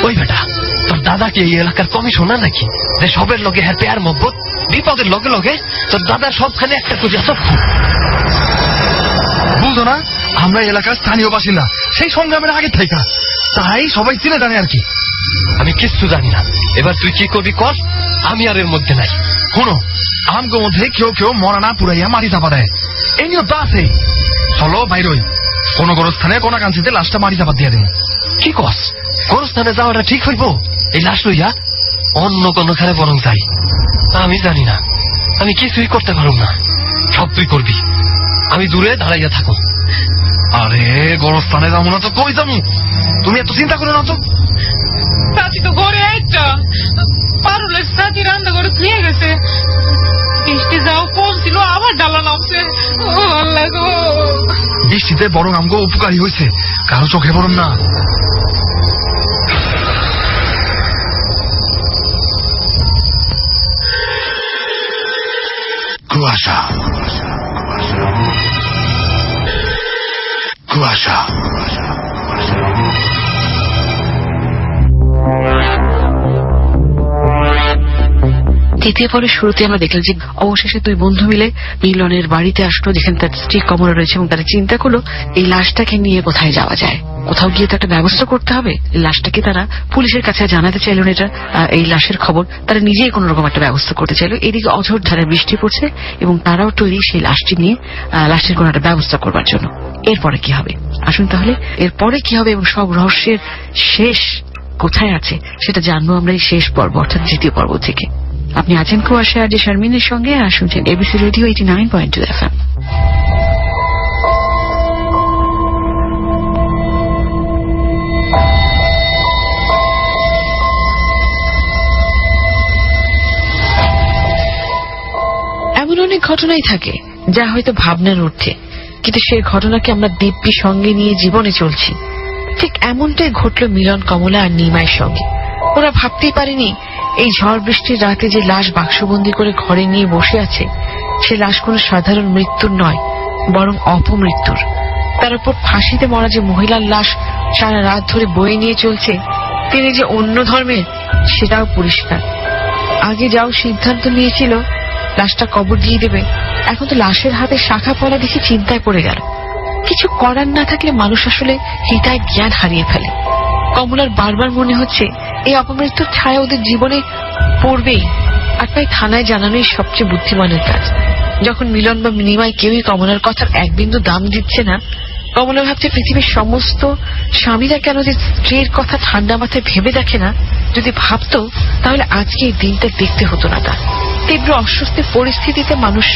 ওই বেটা, তোর দাদা কি এই এলাকার কমিশনার নাকি যে সবের লগে হ্যাঁ পেয়ার মব্বত? বিপদের লগে লগে তোর দাদার সবখানে একটা করে চক্ষু। বুঝো না, আমরা এলাকার স্থানীয় বাসিন্দা, সেই সংগ্রামের আগে থাকা, তাই সবাই চিনে জানে আর কি। আমি কিচ্ছু জানি না, এবার তুই কি করবি কর, আমি আর এর মধ্যে নাই। শোনো, আমগো মধ্যে কেউ কেউ মরা না পুরাইয়া মারি চাপা দেয়, এই নিয়ম তো আছে। চলো বাইরই, কোন গোরস্থানে কোন কাঞ্চিতে লাশটা মারি চাপা দিয়ে দেব। কি কস? গোরস্থানে যাওয়াটা ঠিক হইব এই লাশ লইয়া? অন্য কোন খানে বরং যাই। আমি জানি না, আমি কিছুই করতে পারব না, সব তুই করবি। আমি দূরে দাঁড়াইয়া থাকো। আরে গোরস্থানে যাবো না তো কই যাবো? তুমি এত চিন্তা করো না তো। চাচি তো ঘরে একটা পারুলের চাচি রান্না করে ধুয়ে গেছে। বৃষ্টি যাও কম ছিল, আবার ডালা নামছে। ও আল্লাহ গো, বৃষ্টিতে বরং আমগো উপকারী হয়েছে, কারো চোখে পড়ুন না। কুয়াশা কুয়াশা তৃতীয় পরের শুরুতে আমরা দেখলাম যে অবশেষে দুই বন্ধু মিলে মিলনের বাড়িতে আসলো, যেখানে তার স্ত্রী কমলা রয়েছে, এবং তারা চিন্তা করলো এই লাশটাকে নিয়ে কোথায় যাওয়া যায়। কোথাও গিয়ে তো একটা ব্যবস্থা করতে হবে। লাশটাকে তারা পুলিশের কাছে জানাতে চাইল না, এটা এই লাশের খবর, তারা নিজেই কোন রকম একটা ব্যবস্থা করতে চাইল। এদিকে অঝোর ধারে বৃষ্টি পড়ছে এবং তারাও তৈরি সেই লাশটি নিয়ে লাশের কোন একটা ব্যবস্থা করবার জন্য। এরপরে কি হবে, আসুন তাহলে এরপরে কি হবে এবং সব রহস্যের শেষ কোথায় আছে সেটা জানবো আমরা এই শেষ পর্ব, অর্থাৎ দ্বিতীয় পর্ব থেকে। আপনি আছেন কুয়াশা আর যে শারমিনের সঙ্গে, আর শুনছেন এবিসি রেডিও 89.2 FM। এমন অনেক ঘটনাই থাকে যা হয়তো ভাবনার ঊর্ধ্বে, কিন্তু সেই ঘটনাকে আমরা দিব্যি সঙ্গে নিয়ে জীবনে চলছি। ঠিক এমনটাই ঘটল মিলন, কমলা আর নিমাইয়ের সঙ্গে। ওরা ভাবতেই পারেনি এই ঝড় বৃষ্টির রাতে যে লাশ বাক্সবন্দি করে ঘরে নিয়ে বসে আছে, সে লাশ কোনো সাধারণ মৃত্যুর নয়, বরং অপমৃত্যুর। তার উপর ফাঁসিতে মরা যে মহিলার লাশ সারা রাত ধরে বয়ে নিয়ে চলছে, তিনি যে অন্য ধর্মের সেটাও পরিষ্কার। আগে যাও সিদ্ধান্ত নিয়েছিল লাশটা কবর দিয়ে দেবে, এখন তো লাশের হাতে শাখা পলা দেখে চিন্তায় পড়ে গেল। কিছু করার না থাকলে মানুষ আসলে হিতায় জ্ঞান হারিয়ে ফেলে। কমলার বারবার মনে হচ্ছে এই অপমৃত্যুর ছায়া ওদের জীবনে পড়বেই, আর তাই থানায় জানানোই সবচেয়ে বুদ্ধিমানের কাজ। যখন মিলন বা নিমাই কেউই কমলার কথার এক বিন্দু দাম দিচ্ছে না, কমলা ভাবছে পৃথিবীর সমস্ত স্বামীরা কেন যে স্ত্রীর কথা ঠান্ডা মাথায় ভেবে দেখে না। যদি ভাবতো তাহলে আজকে এই দিনটা দেখতে হতো না তার। তীব্র অস্বস্তির পরিস্থিতিতে মানুষ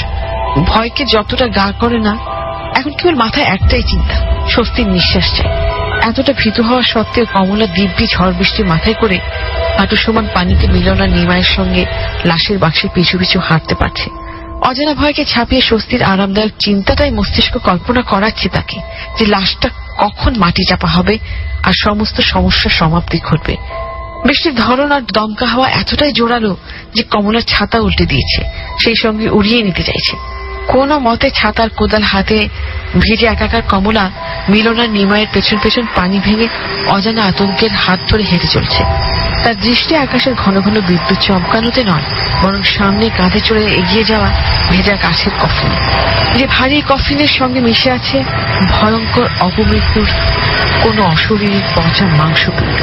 ভয়কে যতটা গা করে না, এখন কেবল মাথায় একটাই চিন্তা, স্বস্তির নিঃশ্বাস চাই। এতটা ভীতু হওয়া সত্ত্বেও কমলা দিব্যি ঝড় বৃষ্টি মাথায় করে হাঁটু সমান পানিতে মিলন আর নিমাইয়ের সঙ্গে লাশের বাক্সে পিছু পিছু হাঁটতে পারছে। অজানা ভয়কে ছাপিয়ে স্বস্তির আরামদায়ক চিন্তাটাই মস্তিষ্ক কল্পনা করাচ্ছে তাকে যে লাশটা কখন মাটি চাপা হবে আর সমস্ত সমস্যার সমাপ্তি ঘটবে। বৃষ্টির ধরন আর দমকা হাওয়া এতটাই জোরালো যে কমলার ছাতা উল্টে দিয়েছে, সেই সঙ্গে উড়িয়ে নিতে চাইছে। কোনো মতে ছাতার কোদাল হাতে ভিজে একাকার কমলা মিলন আর নিমাইয়ের পেছন পেছন পানি ভেঙে অজানা আতঙ্কের হাত ধরে হেঁটে চলছে। তার দৃষ্টি আকাশের ঘন ঘন বিদ্যুৎ চমকানোতে নয়, বরং সামনে কাঁধে চড়ে এগিয়ে যাওয়া ভেজা কাছের কফিন, যে ভারী কফিনের সঙ্গে মিশে আছে ভয়ঙ্কর অপমৃত্যুর কোন অশরীরী পচা মাংসপিণ্ড।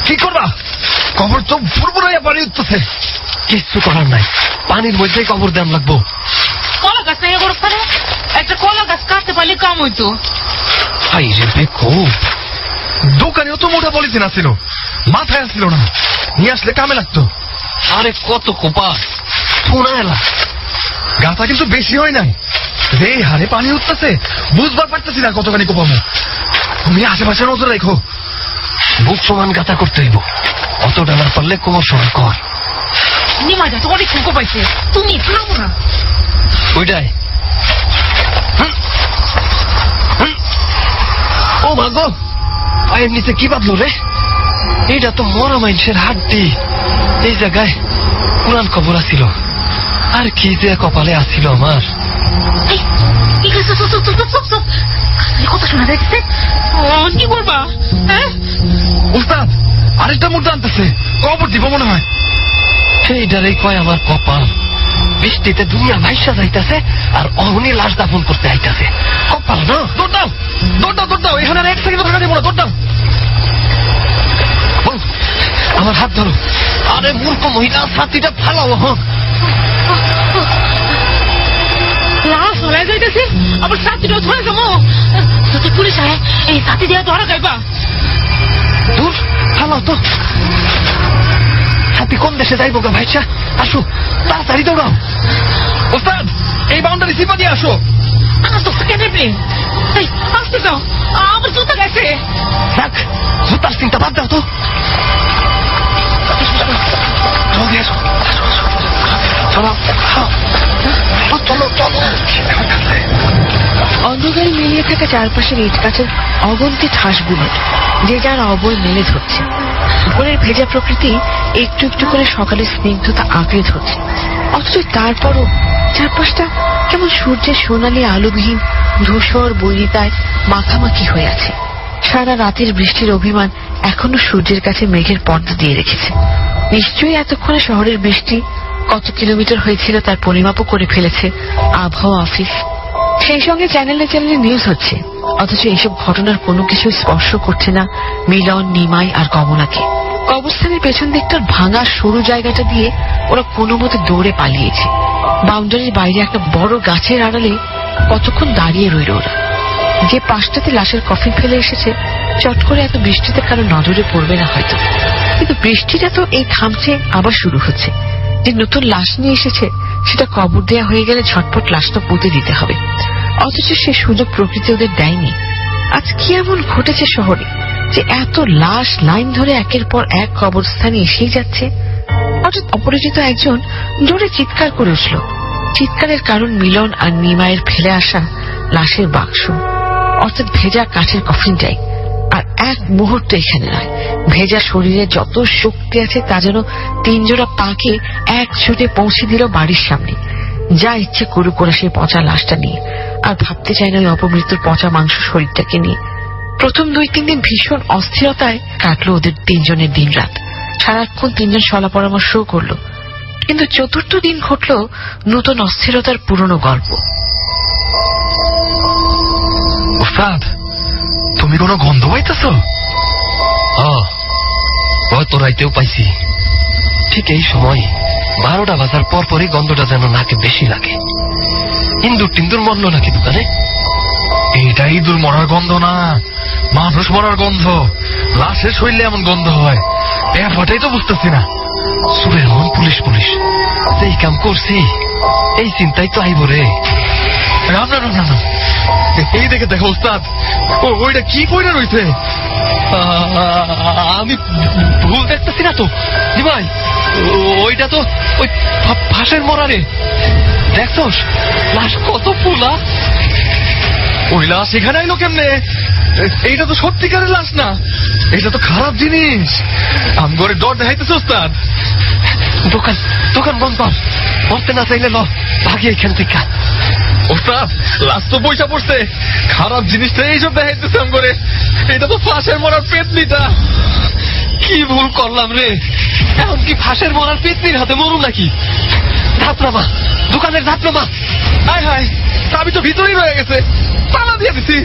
কি করবা? কবর তো ফুরফুরাইয়া পানি উঠতেছে। কিচ্ছু করার নাই, পানির মধ্যেই কবর দেন লাগবো। কলা গাছ থেকে করতে পারে, একটা কলা গাছ কাটতে পারলে কাম হইতো। হাই রে দেখো, দোকানেও তো মোটা পলিথিন আসছিল, মাথায় আসছিল না, নিয়ে আসলে কামে লাগতো। আরে কত কোপা শোনা এলা, গাছা কিন্তু বেশি হয় নাই, রে হারে পানি উঠতেছে, বুঝবার পারতেছি না কতখানি কোপামো। তুমি আশেপাশে নজর রেখো। বুক সমান গাথা করতে হইব, অত ডানার পারলে কোমর সমান কর। নিমা যা তো অনেক ফুঁকো পাইছে, তুমি থামো না। ওইটাই। ও মাগো, পায়ের নিচে কি বাঁধলো রে? এইটা তো মরা মানুষের হাড্ডি। এই জায়গায় কোরআন কবর আছিল, আর কি যে কপালে আসছিল আমার। কথা শোনা যাচ্ছে, কি করবা? উস্তাদ আরেকটা মুদ্রা আনতেছে, কবর দিব মনে হয়। সেইটারই কয় আমার কপাল। বৃষ্টিতে দুনিয়া ভাইসা যাইতেছে আর অহনি লাশ দাফন করতে আইতাছে। কপাল না। দৌড় দাও, দৌড় দাও, দৌড় দাও, এখানে আর এক সেকেন্ড থাকা দিব না, দৌড় দাও। আমার হাত ধরো। আরে মূর্খ মহিলা, ছাতিটা ফালাও। লাশ হয়ে যাইতেছে, আবার ছাতিটাও ধরে যাবো। যদি পুলিশ আয়, এই ছাতি দিয়ে ধরা যাইবা। দূর ফালাও তো। ছাতি কোন দেশে যাইব গা ভাইসা? আসো তাড়াতাড়ি দৌড়াও। ওস্তাদ এই বাউন্ডারি সিপা দিয়ে আসো। আমার তো ফাঁকে নেবে, আসতে যাও, আমার জুতা গেছে। দেখ, জুতার চিন্তা বাদ দাও তো। জলদি আসো, চলো চলো চলো। অন্ধকারে মিলিয়ে থাকা চারপাশের ইট কাছের অগন্তি ঠাসগুলো যে যার অবয় মেলে ধরছে। উপরের ভেজা প্রকৃতি একটু একটু করে সকালের স্নিগ্ধতা আঁকড়ে ধরছে। অথচ তারপরও চারপাশটা কেমন সূর্যের সোনালী আলোবিহীন ধূসর বৈরিতায় মাখামাখি হয়ে আছে। সারা রাতের বৃষ্টির অভিমান এখনো সূর্যের কাছে মেঘের পর্দা দিয়ে রেখেছে। নিশ্চয়ই এতক্ষণে শহরের বৃষ্টি কত কিলোমিটার হয়েছিল তার পরিমাপও করে ফেলেছে আবহাওয়া অফিস। সেই সঙ্গে চ্যানেলে চ্যানেলে নিউজ হচ্ছে, অথচ এইসব ঘটনার কোনো কিছু স্পর্শ করছে না মিলন, নিমাই আর কমলাকে। কবরস্থানের পেছন দিকটার ভাঙা সরু জায়গাটা দিয়ে ওরা কোনো মতে দৌড়ে পালিয়েছে। বাউন্ডারির বাইরে একটা বড় গাছের আড়ালে কতক্ষণ দাঁড়িয়ে রইল ওরা। যে পাশটাতে লাশের কফিন ফেলে এসেছে চট করে এত বৃষ্টিতে কারো নজরে পড়বে না হয়তো, কিন্তু বৃষ্টিটা তো এই থামছে আবার শুরু হচ্ছে। যে নতুন লাশ নিয়ে এসেছে সেটা কবর দেয়া হয়ে গেলে ঝটপট লাশটা পুঁতে দিতে হবে, অথচ সে সুযোগ প্রকৃতি ওদের দেয়নি। আজ কি এমন ঘটেছে শহরে যে এত লাশ লাইন ধরে একের পর এক কবরস্থানে এসেই যাচ্ছে? হঠাৎ অপরিচিত একজন জোরে চিৎকার করে উঠল। চিৎকারের কারণ মিলন আর নিমাইয়ের ফেলে আসা লাশের বাক্স, অর্থাৎ ভেজা কাঠের কফিনটাই। আর এক মুহূর্ত এখানে নয়, ভেজা শরীরে যত শক্তি আছে তা যেন 3 জোড়া পাকে এক ছুটে পৌঁছে দিল বাড়ির সামনে। যা ইচ্ছে করুক ওরা সেই পচা লাশটা নিয়ে, আর ভাবতে চায় না ওই অপমৃত্যুর পচা মাংস শরীরটাকে নিয়ে। প্রথম 2-3 দিন ভীষণ অস্থিরতায় কাটলো ওদের 3 জনের দিন রাত। সারাক্ষণ 3 জন সলা পরামর্শও করলো, কিন্তু চতুর্থ দিন ঘটল নতুন অস্থিরতার পুরনো গল্প। ওস্তাদ, তুমি কোনো গন্ধ পাইতেছ? হয়তো রাইতেও পাইছি। ঠিক এই সময় 12টা বাজার পর পরই গন্ধটা যেন নাকে বেশি লাগে। ইন্দুর টিন্দুর মরলো নাকি দোকানে? এটা ইঁদুর মরার গন্ধ না, মানুষ মরার গন্ধ। লাশের শরীরে এমন গন্ধ হয়, ব্যাপারটাই তো বুঝতেছি না। সুরের মন পুলিশ পুলিশ এই কাম করছি, এই চিন্তাই তো আইব রে। রাম রাম রাম রাম, এই দেখে দেখো ওস্তাদ, ওইটা কি পয়রা রয়েছে? আমি ভুল দেখতেছি না তো ভাই? ওইটা তো ওই ফাঁসের মরা রে। দেখছস লাশ কত ফুলা? ওই লাশ এখানে আইলো কেমনে? এইটা তো সত্যিকারের লাশ না, এটা তো খারাপ জিনিস। আম করে ডর দেখাইতেছে ওস্তাদ। দোকান দোকান বন্ধ কর, মরতে না চাইলে ল ভাগে এখান থেকে। ওস্তাদ, লাশ তো পয়সা পড়ছে, খারাপ জিনিসটা এইসব দেখাইতেছে আম করে। এটা তো ফাঁসের মরার পেতনিটা। কি ভুল করলাম রে? এখন কি ফাঁসের মরার পেতনির হাতে মরু নাকি? ধাপনামা, দোকানের ধাপনামা। হায় হায়, চাবি তো ভিতরেই রয়ে গেছে, তালা দিয়ে দিছি।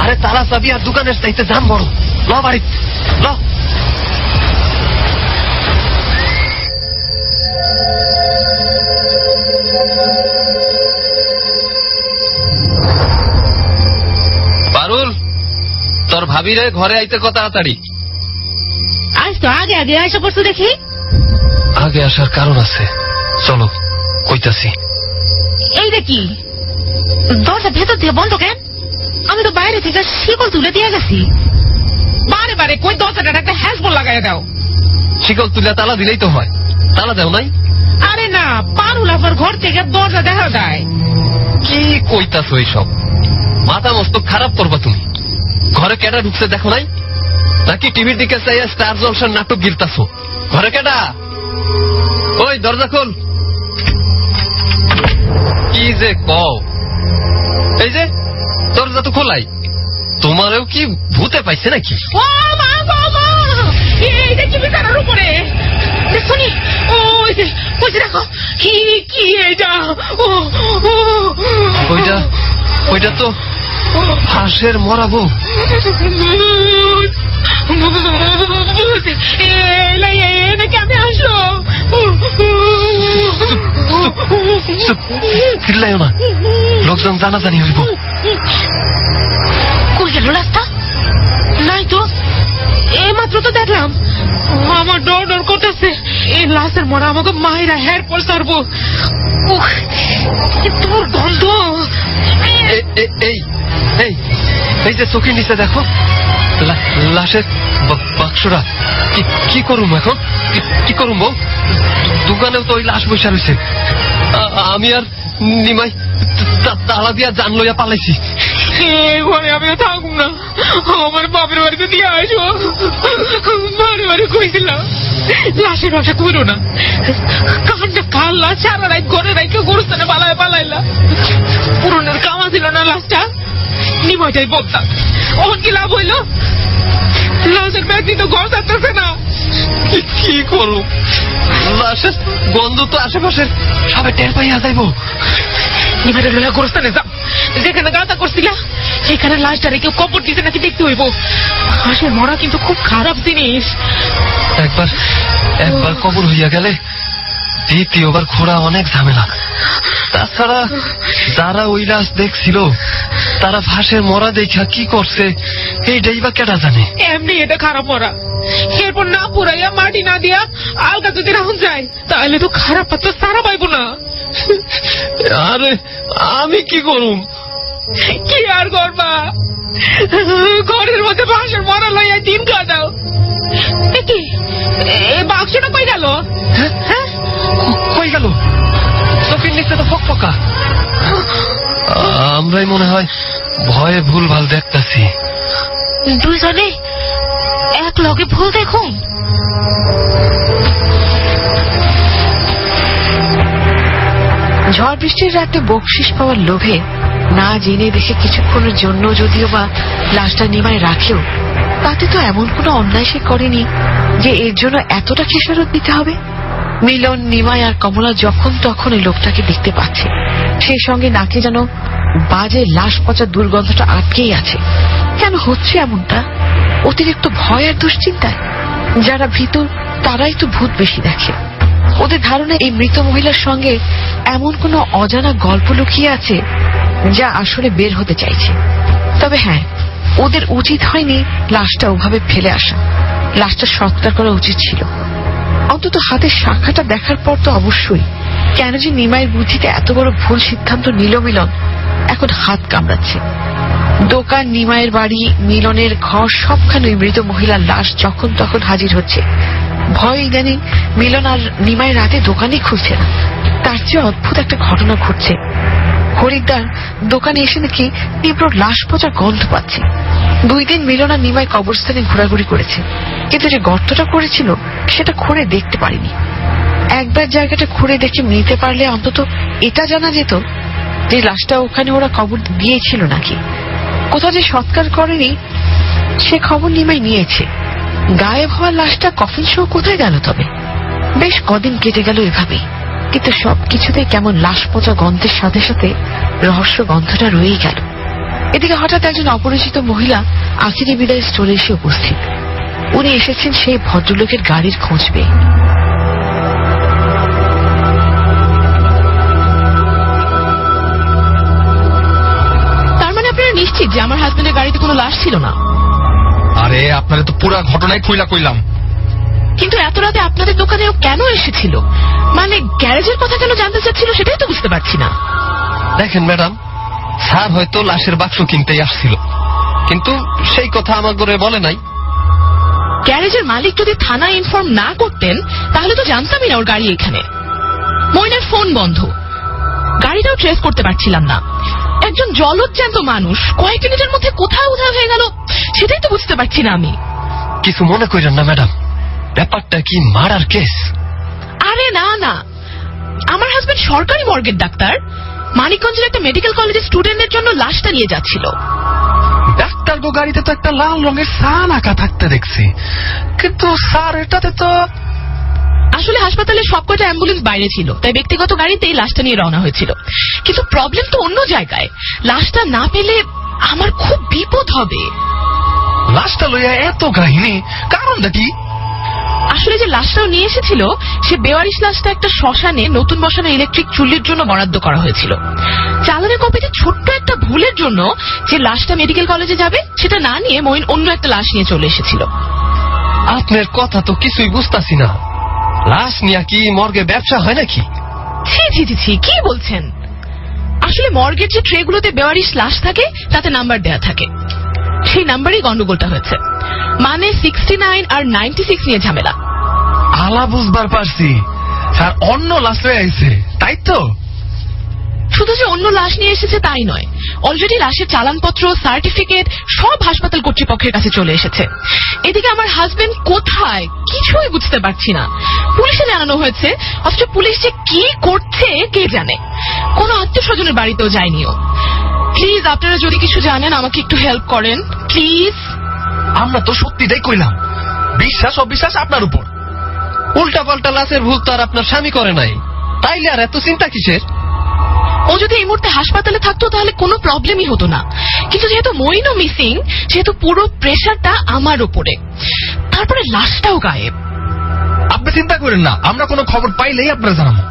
আরে তালা চাবি আর দোকানের চাইতে দাম বড়। ল বাড়ি ল। পারুল, তোর ভাবিরে ঘরে আইতে কত তাড়াতাড়ি। আজ তো আগে আগে এসে পড়ছো দেখি। আগে আসার কারণ আছে, চলো কইতাছি। এই দেখি দরজা ভেতর দিয়ে বন্ধ কেন? আমি তো বাইরে থেকে শিকল তুলে দিয়ে গেছি। বারে বারে কই দরজাটা একটা হ্যাসবল লাগাই দাও। শিকল তুলে তালা দিলেই তো হয়, তালা দেও নাই? আরে না, পারুল আবার ঘর থেকে দরজা দেখা যায়। কি কইতাছ এইসব? মাথা মস্ত খারাপ করবা তুমি। ঘরে কেডা ঢুকছে দেখো নাই? নাকি টিভির দিকে চাইয়া স্টার জলসার নাটক গিরতাছো? ঘরে কেডা? ওই দরজা খোল। কি যে কও? এই যে দরজা তো খোলাই, তোমারও কি ভূতে পাইছে নাকি? ও মা গো মা, এই দেখি বিছানার উপরে শুনি। ওই যে কইছে দেখো, কি কি এইটা? ও ওইটা ওইটা তো হাঁসের মরাবো। কেমন আসলো? চিল্লাইও না, লোকজন জানাজানি হইব। কই গেল রাস্তা? নাই তো, এই মাত্র তো দেখলাম। আমার ডর ডর করতেছে, এই লাশের মরা আমাকে মায়েরা হের পর সারবো। তোর গন্ধ। এই এই এই যে চোখের নিচে দেখো লাশের বাক্সরা। কি করুম এখন? কি করুম বউ? দোকানেও তো ওই লাশ বৈশা রয়েছে। আমি আর নিমাই তালা দিয়া জান লইয়া পালাইছি। ঘরে আমিও থাকুম না, আমার বাপের বাড়িতে দিয়ে আসবো। বারে বারে কইছিলাম লাশের ব্যবসা করো না, কান্না আল্লাহ সারা রাত ঘরে রাখে গোরস্থানে পালাইলা পুরনের কামা ছিল না লাশটা নিময়টাই বলতাম ওর কি লাভ হইল? লাশের ব্যাগটি তো ঘর থাকতেছে না। কি করো? লাশের গন্ধ তো আশেপাশে সবাই টের পাইয়া যাইবো। নিমাইটা লোলা গোরস্থানে যাও, যেখানে গাঁথা করছিলা সেখানে লাশটারে কেউ কবর দিতে নাকি দেখতে হইব। হাঁসের মরা কিন্তু খুব খারাপ জিনিস। একবার কবর হইয়া গেলে দ্বিতীয়বার খোঁড়া অনেক ঝামেলা। তাছাড়া যারা ওই লাশ দেখছিল তারা ফাঁসের মরা দেখা কি করছে এইটাই বা কেটা জানে। এমনি এটা খারাপ মরা, এরপর না পুরাইয়া মাটি না দিয়া আলগা যদি রাখুন যায় তাহলে তো খারাপ পাত্র সারা পাইব না। আরে আমি কি করুম? কি আর করবা, ঘরের মধ্যে বাঁশের মরা লইয়া দিন কাটাও। কি এই বাক্সটা কই গেল? হ্যাঁ কই গেল? চোখের নিচে তো ফকফকা। আমরাই মনে হয় ভয়ে ভুলভাল দেখতাছি। দুইজনে এক লগে ভুল দেখুন। ঝড় বৃষ্টির রাতে বকশিস পাওয়ার লোভে না জেনে দেখে কিছুক্ষণের জন্য যদিও বা লাশটা নিমায় রাখেও, তাতে তো এমন কোনো অন্যায় সে করেনি যে এর জন্য এতটা খেসারত দিতে হবে। মিলন, নিমাই আর কমলা যখন তখন এই লোকটাকে দেখতে পাচ্ছে, সেই সঙ্গে নাকে যেন বাজে লাশ পচা দুর্গন্ধটা আটকেই আছে। কেন হচ্ছে এমনটা? অতিরিক্ত ভয় আর দুশ্চিন্তায়? যারা ভীত তারাই তো ভূত বেশি দেখে। ওদের ধারণা এই মৃত মহিলার সঙ্গে এমন কোনো অজানা গল্প লুকিয়ে আছে যা আসলে বের হতে চাইছে। তবে হ্যাঁ, ওদের উচিত হয়নি লাশটা ওভাবে ফেলে আসা। লাশটা সৎকার করা উচিত ছিল। অন্তত হাতের শাখাটা দেখার পর তো অবশ্যই। কেন যে নিমাইয়ের বুদ্ধিতে এত বড় ভুল সিদ্ধান্ত নিল মিলন, এখন হাত কামড়াচ্ছে। দোকান, নিমাইয়ের বাড়ি, মিলনের ঘর সবখানে মৃত মহিলার লাশ যখন তখন হাজির হচ্ছে। ভয় ইদানিং মিলন আর নিমাই রাতে দোকানই খুলছে না। তার চেয়ে অদ্ভুত একটা ঘটনা ঘটছে। হরিদ্বার দোকানে এসে নাকি তীব্র লাশ পচা গন্ধ পাচ্ছে। 2 দিন মিলন আর নিমাই কবরস্থানে ঘোরাঘুরি করেছে, কিন্তু যে গর্তটা করেছিল সেটা খুঁড়ে দেখতে পারিনি। একবার জায়গাটা খুঁড়ে দেখে নিতে পারলে অন্তত এটা জানা যেত যে লাশটা ওখানে ওরা কবর দিয়েছিল নাকি। কোথাও যে সৎকার করেনি সে খবর নিমাই নিয়েছে। গায়েব হওয়ার লাশটা কফিন সহ কোথায় গেল তবে? বেশ কদিন কেটে গেল এভাবেই, কিন্তু সবকিছুতে কেমন লাশ পচা গন্ধের সাথে সাথে রহস্য গন্ধটা রয়েই গেল। এদিকে হঠাৎ একজন অপরিচিত মহিলা আখিরি বিদায় স্টোরে এসে উপস্থিত। উনি এসেছেন সেই ভদ্রলোকের গাড়ির খোঁজ পেয়ে। তার মানে আপনারা নিশ্চিত যে আমার হাজবেন্ডের গাড়িতে কোনো লাশ ছিল না? আরে আপনারা তো পুরা ঘটনায় খুইলা কইলাম। কিন্তু এত রাতে আপনাদের দোকানে ও কেন এসেছিল? মানে গ্যারেজের কথা কেন জানতে চাচ্ছিল সেটাই তো বুঝতে পারছি না। দেখেন ম্যাডাম, স্যার হয়তো লাশের বাক্স কিনতেই আসছিল, কিন্তু সেই কথা আমার করে বলে নাই। গ্যারেজের মালিক যদি থানায় ইনফর্ম না করতেন তাহলে তো জানতামই না ওর গাড়ি এখানে। মইনার ফোন বন্ধ, গাড়িটাও ট্রেস করতে পারছিলাম না। একজন জলজ্যান্ত মানুষ কয়েক মিনিটের মধ্যে কোথায় উধাও হয়ে গেল সেটাই তো বুঝতে পারছি না আমি। কিছু মনে করেন না ম্যাডাম, ব্যাপারটা কি মার্ডার কেস? আরে না না, আমার হাজবেন্ড সরকারি মর্গের ডাক্তার। মানিকগঞ্জের একটা মেডিকেল কলেজের স্টুডেন্টের জন্য লাশটা নিয়ে যাচ্ছিল। ডাক্তার গো গাড়িতে তো একটা লাল রঙের সান আঁকা থাকতে দেখছি, কিন্তু স্যার এটাতে তো। আসলে হাসপাতালে সবকটা অ্যাম্বুলেন্স বাইরে ছিল, তাই ব্যক্তিগত গাড়িতেই লাশটা নিয়ে রওনা হয়েছিল। কিন্তু প্রবলেম তো অন্য জায়গায়। লাশটা না পেলে আমার খুব বিপদ হবে। লাশটা লইয়া এত কাহিনী, কারণটা কি? আসলে যে লাশটাও নিয়ে এসেছিল সে বেওয়ারিশ লাশটা একটা শ্মশানে নতুন বসানো ইলেকট্রিক চুল্লির জন্য বরাদ্দ করা হয়েছিল। চালানের কপিতে ছোট্ট একটা ভুলের জন্য যে লাশটা মেডিকেল কলেজে যাবে সেটা না নিয়ে মইন অন্য একটা লাশ নিয়ে চলে এসেছিল। আপনার কথা তো কিছুই বুঝতাছি না। লাশ নিয়ে কি মর্গে ব্যবসা হয় নাকি? ছি ছি ছি ছি, কি বলছেন? আসলে মর্গের যে ট্রেগুলোতে বেওয়ারিশ লাশ থাকে তাতে নাম্বার দেয়া থাকে, সেই নাম্বারই গন্ডগোলটা হয়েছে। মানে 69 আর 96 নিয়ে ঝামেলা। আলা বুঝবার পারছি, স্যার অন্য লাশ লয়ে আইছে, তাই তো? শুধু যে অন্য লাশ নিয়ে এসেছে তাই নয়, অলরেডি লাশের চালানপত্র, সার্টিফিকেট সব হাসপাতাল কর্তৃপক্ষের কাছে চলে এসেছে। এদিকে আমার হাজবেন্ড কোথায় কিছুই বুঝতে পারছি না। পুলিশে জানানো হয়েছে, অথচ পুলিশ যে কি করছে কে জানে। কোনো আত্মীয় স্বজনের বাড়িতেও যায়নিও। প্লিজ আপনারা যদি কিছু জানেন আমাকে একটু হেল্প করেন প্লিজ। আমরা তো সত্যিটাই কইলাম, বিশ্বাস অবিশ্বাস আপনার উপর। উল্টা পাল্টা লাশের ভূত তো আর আপনার স্বামী করে নাই, তাইলে আর এত চিন্তা কিসের? ও যদি এই মুহূর্তে হাসপাতালে থাকতো তাহলে কোনো প্রবলেমই হতো না, কিন্তু যেহেতু মইনও মিসিং সেহেতু পুরো প্রেশারটা আমার উপরে, তারপরে লাশটাও গায়েব। আপনি চিন্তা করেন না, আমরা কোনো খবর পাইলেই আপনারা জানাবো।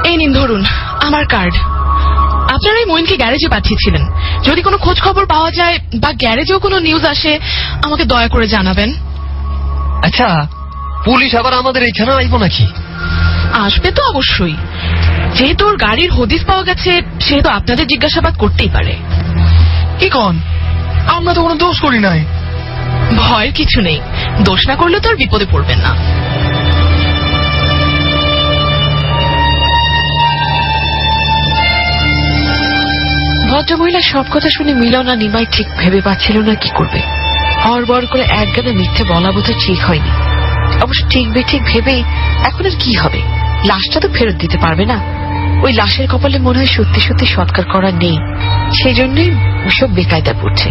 এই নিন ধরুন আমার কার্ড। আপনারা এই মইনকে গ্যারেজে পাঠিয়েছিলেন, যদি কোনো খোঁজ খবর পাওয়া যায় বা গ্যারেজেও কোনো নিউজ আসে আমাকে দয়া করে জানাবেন। আচ্ছা, পুলিশ আবার আমাদের এইখানে আইব নাকি? আসবে তো অবশ্যই, যেহেতু ওর গাড়ির হদিস পাওয়া গেছে সেহেতু আপনাদের জিজ্ঞাসাবাদ করতেই পারে। কি কন? আমরা তো কোনো দোষ করি নাই। ভয়ের কিছু নেই, দোষ না করলে তো আর বিপদে পড়বেন না। ভদ্রমহিলা সব কথা শুনে মিলন আর নিমাই ঠিক ভেবে পাচ্ছিল না কি করবে। হড়বড় করে একগাদা মিথ্যে বলা বোধহয় ঠিক হয়নি। অবশ্য ঠিক বেঠিক ভেবেই এখন আর কি হবে, লাশটা তো ফেরত দিতে পারবে না। ওই লাশের কপালে মনে হয় সত্যি সত্যি সৎকার করা নেই, সেই জন্যই সব বেকায়দা পড়ছে।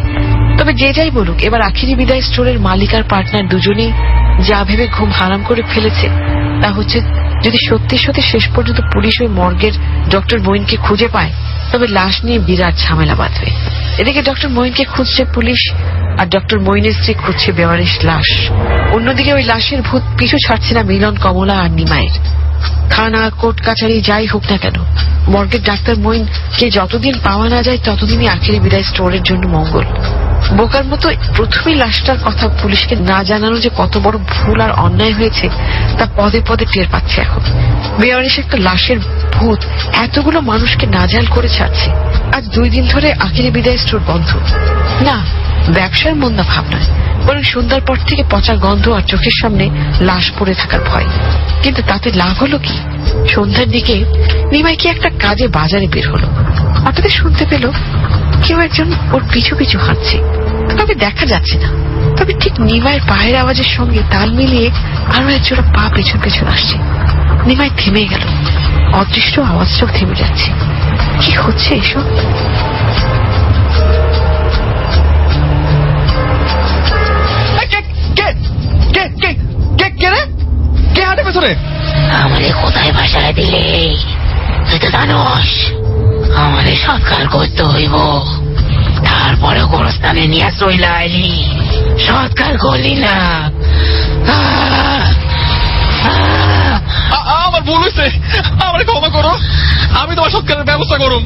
তবে যে যাই বলুক, এবার আখিরি বিদায় স্টোরের মালিক আর পার্টনার দুজনেই যা ভেবে ঘুম হারাম করে ফেলেছে তা হচ্ছে, যদি সত্যি সত্যি শেষ পর্যন্ত পুলিশ ওই মর্গের ডক্টর মঈনকে খুঁজে পায় তবে লাশ নিয়ে বিরাট ঝামেলা বাঁধবে। এদিকে ডক্টর মঈনকে খুঁজছে পুলিশ, আর ডক্টর মঈনের স্ত্রী খুঁজছে বেওয়ারিশ লাশ। অন্যদিকে ওই লাশের ভূত পিছু ছাড়ছে না মিলন, কমলা আর নিমাইয়ের। থানা, কোর্ট কাছারি যাই হোক না কেন, মর্গের ডাক্তার মঈনকে যতদিন পাওয়া না যায় ততদিনই আখেরি বিদায় স্টোরের জন্য মঙ্গল। বোকার মতো প্রথমেই লাশটার কথা পুলিশকে না জানানো যে কত বড় ভুল আর অন্যায় হয়েছে তা পদে পদে টের পাচ্ছে এখন। বেওয়ারিশ একটা লাশের ভূত এতগুলো মানুষকে নাজাল করে ছাড়ছে। আজ 2 দিন ধরে আখেরি বিদায় স্টোর বন্ধ। না, ব্যবসার মন্দা ভাব নয়, বরং সন্ধ্যার পর থেকে পচা গন্ধ আর চোখের সামনে লাশ পড়ে থাকার ভয়। কিন্তু তাতে লাভ হলো কি? সন্ধ্যার দিকে নিমাই কি একটা কাজে বাজারে বের হলো, হঠাৎ শুনতে পেল কেউ একজন ওর পিছু পিছু হাঁটছে, তবে দেখা যাচ্ছে না। তবে ঠিক নিমাইয়ের পায়ের আওয়াজের সঙ্গে তাল মিলিয়ে আরো একজোড়া পা পেছন পেছন আসছে। নিমাই থেমে গেল, অদৃষ্ট আওয়াজটাও থেমে যাচ্ছে। কি হচ্ছে এসব? কে হাঁটে পেছনে? আমাদের কোথায় ভাষায় দিলে তুই তো জানোস, আমাদের সৎকার করতে হইব। তারপরে গোরস্থানে নিয়ে চইলা আইলি, সৎকার করলি না। আমার ভুল হয়েছে, আমার ক্ষমা করো। আমি তোমার সৎকারের ব্যবস্থা করুম,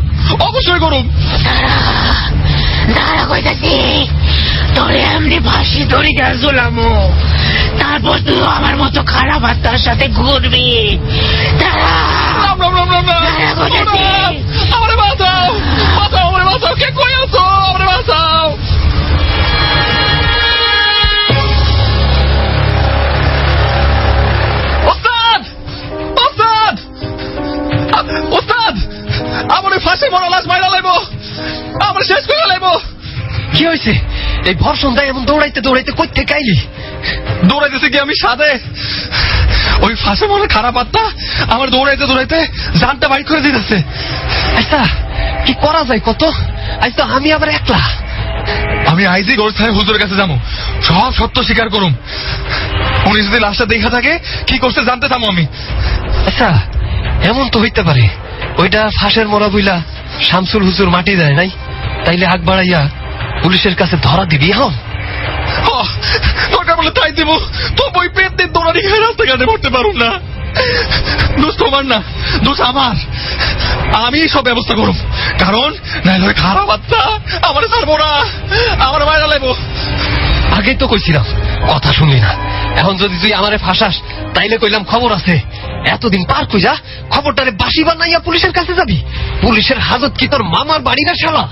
অবশ্যই করুম। দাঁড়া কইতাছি, তোরে এমনি ফাঁসি ধরে গেছিলাম, তারপর তুই আমার মতো খারাপ আত্মার সাথে ঘুরবি। দাঁড়া কইতাছি। আমারে বাঁচাও, বাঁচাও, আমারে বাঁচাও। কে কই আছো? আমারে বাঁচাও। ওস্তাদ, ওস্তাদ, ওস্তাদ, আমার ফাঁসি মরা লাশ মাইরা লাইব, আমার শেষ করে লাইব। কি হয়েছে? এই ভরসন দেয় এমন দৌড়াইতে দৌড়াইতে কই থেকে আইলি? দৌড়াইতেছে কি আমি সাদে? ওই ফাঁসে মনে খারাপ আত্মা আমার দৌড়াইতে দৌড়াইতে জানটা বাইর করে দিতেছে। আচ্ছা, কি করা যায় কত? আজ তো আমি আবার একলা। আমি আইজি গোরস্থানে হুজুরের কাছে যাবো, সব সত্য স্বীকার করুম। উনি যদি লাশটা দেখা থাকে কি করছে জানতে চাবো আমি। আচ্ছা, এমন তো হইতে পারে ওইটা ফাঁসের মরা বইলা শামসুল হুজুর মাটি দেয় নাই, তাইলে আগ বাড়াইয়া পুলিশের কাছে ধরা দিবি। হ্যাঁ, ওটা বলে তাই দিব, তো বই পেট দিয়ে দৌড়ানি খেয়ে রাস্তাঘাটে পড়তে পারুন না। দোষ তোমার না, দোষ আমার। আমি সব ব্যবস্থা করুম, কারণ নাইলে ওই খারাপ আত্মা আমার ছাড়বো না, আমার মায়েরা লাগবো। আগেই তো কইছিলাম, কথা শুনলি না। এখন যদি তুই আমারে ফাঁসাস তাইলে কইলাম খবর আছে। এতদিন পার কইরা খবরটারে বাসি বানাইয়া পুলিশের কাছে যাবি। পুলিশের হাজত কি তোর মামার বাড়ির শালা?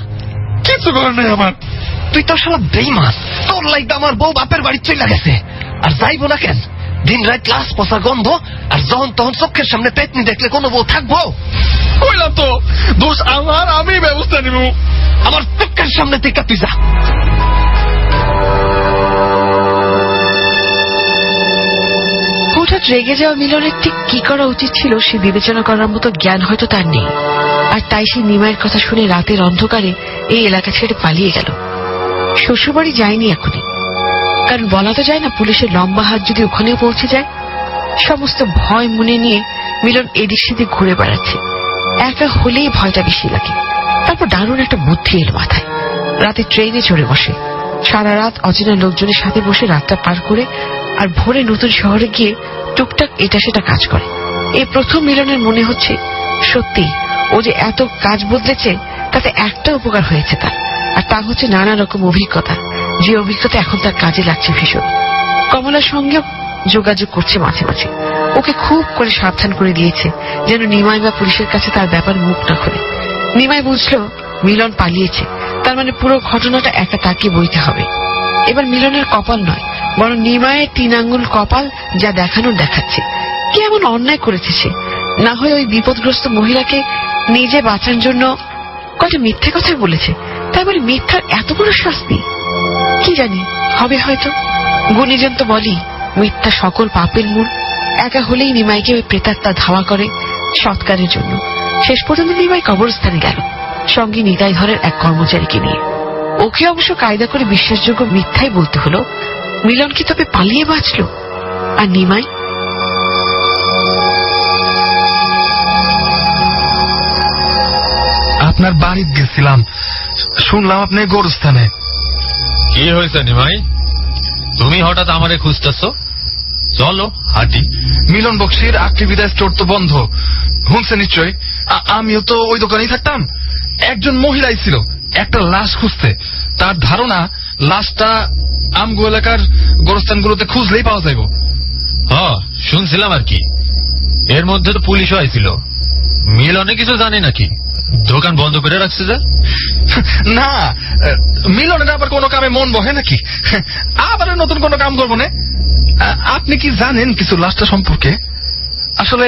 কিছু করার নেই আমার। তুই তো শালা বেঈমান। তোর লাইগা আমার বউ বাপের বাড়ি চলে গেছে, আর যাইবো না কেন? দিন রাত লাশ পচা গন্ধ, আর যখন তখন চোখের সামনে পেতনি দেখলে কোনো বউ থাকবো? কইলাম তো দোষ আমার, আমি ব্যবস্থা নিব। আমার চোখের সামনে থেকে তুই যা। হুট হঠাৎ রেগে যাওয়া মিলনের ঠিক কি করা উচিত ছিল সে বিবেচনা করার মতো জ্ঞান হয়তো তার নেই, আর তাই সে নিমাইয়ের কথা শুনে রাতের অন্ধকারে এই এলাকা ছেড়ে পালিয়ে গেল। শ্বশুরবাড়ি যায়নি এখনই, কারণ বলা তো যায় না পুলিশের লম্বা হাত যদি ওখানেও পৌঁছে যায়। সমস্ত ভয় মনে নিয়ে মিলন এদিক সেদিক ঘুরে বেড়াচ্ছে। একা হলেই ভয়টা বেশি লাগে। তারপর দারুণ একটা বুদ্ধি এলো মাথায়। রাতে ট্রেনে চড়ে বসে, সারা রাত অচেনা লোকজনের সাথে বসে রাতটা পার করে আর ভোরে নতুন শহরে গিয়ে টুকটাক এটা সেটা কাজ করে। এই প্রথম মিলনের মনে হচ্ছে সত্যি ও যে এত কাজ বদলেছে তাতে একটা উপকার হয়েছে তার, আর তা হচ্ছে নানা রকম অভিজ্ঞতা, যে অভিজ্ঞতা এখন তার কাজে লাগছে ভীষণ। কমলার সঙ্গে যোগাযোগ করছে মাঝে মাঝে, ওকে খুব করে সাবধান করে দিয়েছে যেন নিমাই বা পুলিশের কাছে তার ব্যাপার মুখ না খোলে। নিমাই বুঝলো মিলন পালিয়েছে, তার মানে পুরো ঘটনাটা একা তাকে বইতে হবে। এবার মিলনের কপাল নয়, বরং নিমাইয়ের 3 আঙ্গুল কপাল যা দেখানোর দেখাচ্ছে। কি এমন অন্যায় করেছে সে? না হয় ওই বিপদগ্রস্ত মহিলাকে নিজে বাঁচার জন্য কয়টা মিথ্যে কথা বলেছে, তাই বলে মিথ্যার এত বড় শাস্তি? কি জানি, হবে হয়তো। গুণীজন তো বলি মিথ্যা সকল পাপের মূল। একা হলেই নিমাইকে ওই প্রেতাত্মা ধাওয়া করে সৎকারের জন্য। শেষ পর্যন্ত নিমাই কবরস্থানে গেল, সঙ্গে নিতাই ঘরের এক কর্মচারীকে নিয়ে। ওকে অবশ্য কায়দা করে বিশ্বাসযোগ্য মিথ্যাই বলতে হলো। মিলন কি তবে পালিয়ে বাঁচল? আর নিমাই? আপনার বাড়িতে গেছিলাম, শুনলাম আপনি গোরস্থানে। কি হয়েছে নিমাই, তুমি হঠাৎ আমারে খুঁজতেছ? চলো হাঁটি। মিলন বক্সির আখরি বিদায় স্টোর তো বন্ধ, শুনছে নিশ্চয়। আমিও তো ওই দোকানেই থাকতাম। একজন মহিলাই ছিল একটা লাশ খুঁজতে। তার ধারণা লাশটা আমগো এলাকার গোরস্থানগুলোতে খুঁজলেই পাওয়া যাইব। শুনছিলাম আর কি। এর মধ্যে তো পুলিশও আইছিল। মিলনে কিছু জানে নাকি? দোকান বন্ধ করে রাখছে যে? না, মিলনের আবার কোনো কামে মন বহে নাকি? আবার নতুন কোনো কাম করবো না। আপনি কি জানেন কিছু লাশটা সম্পর্কে? আসলে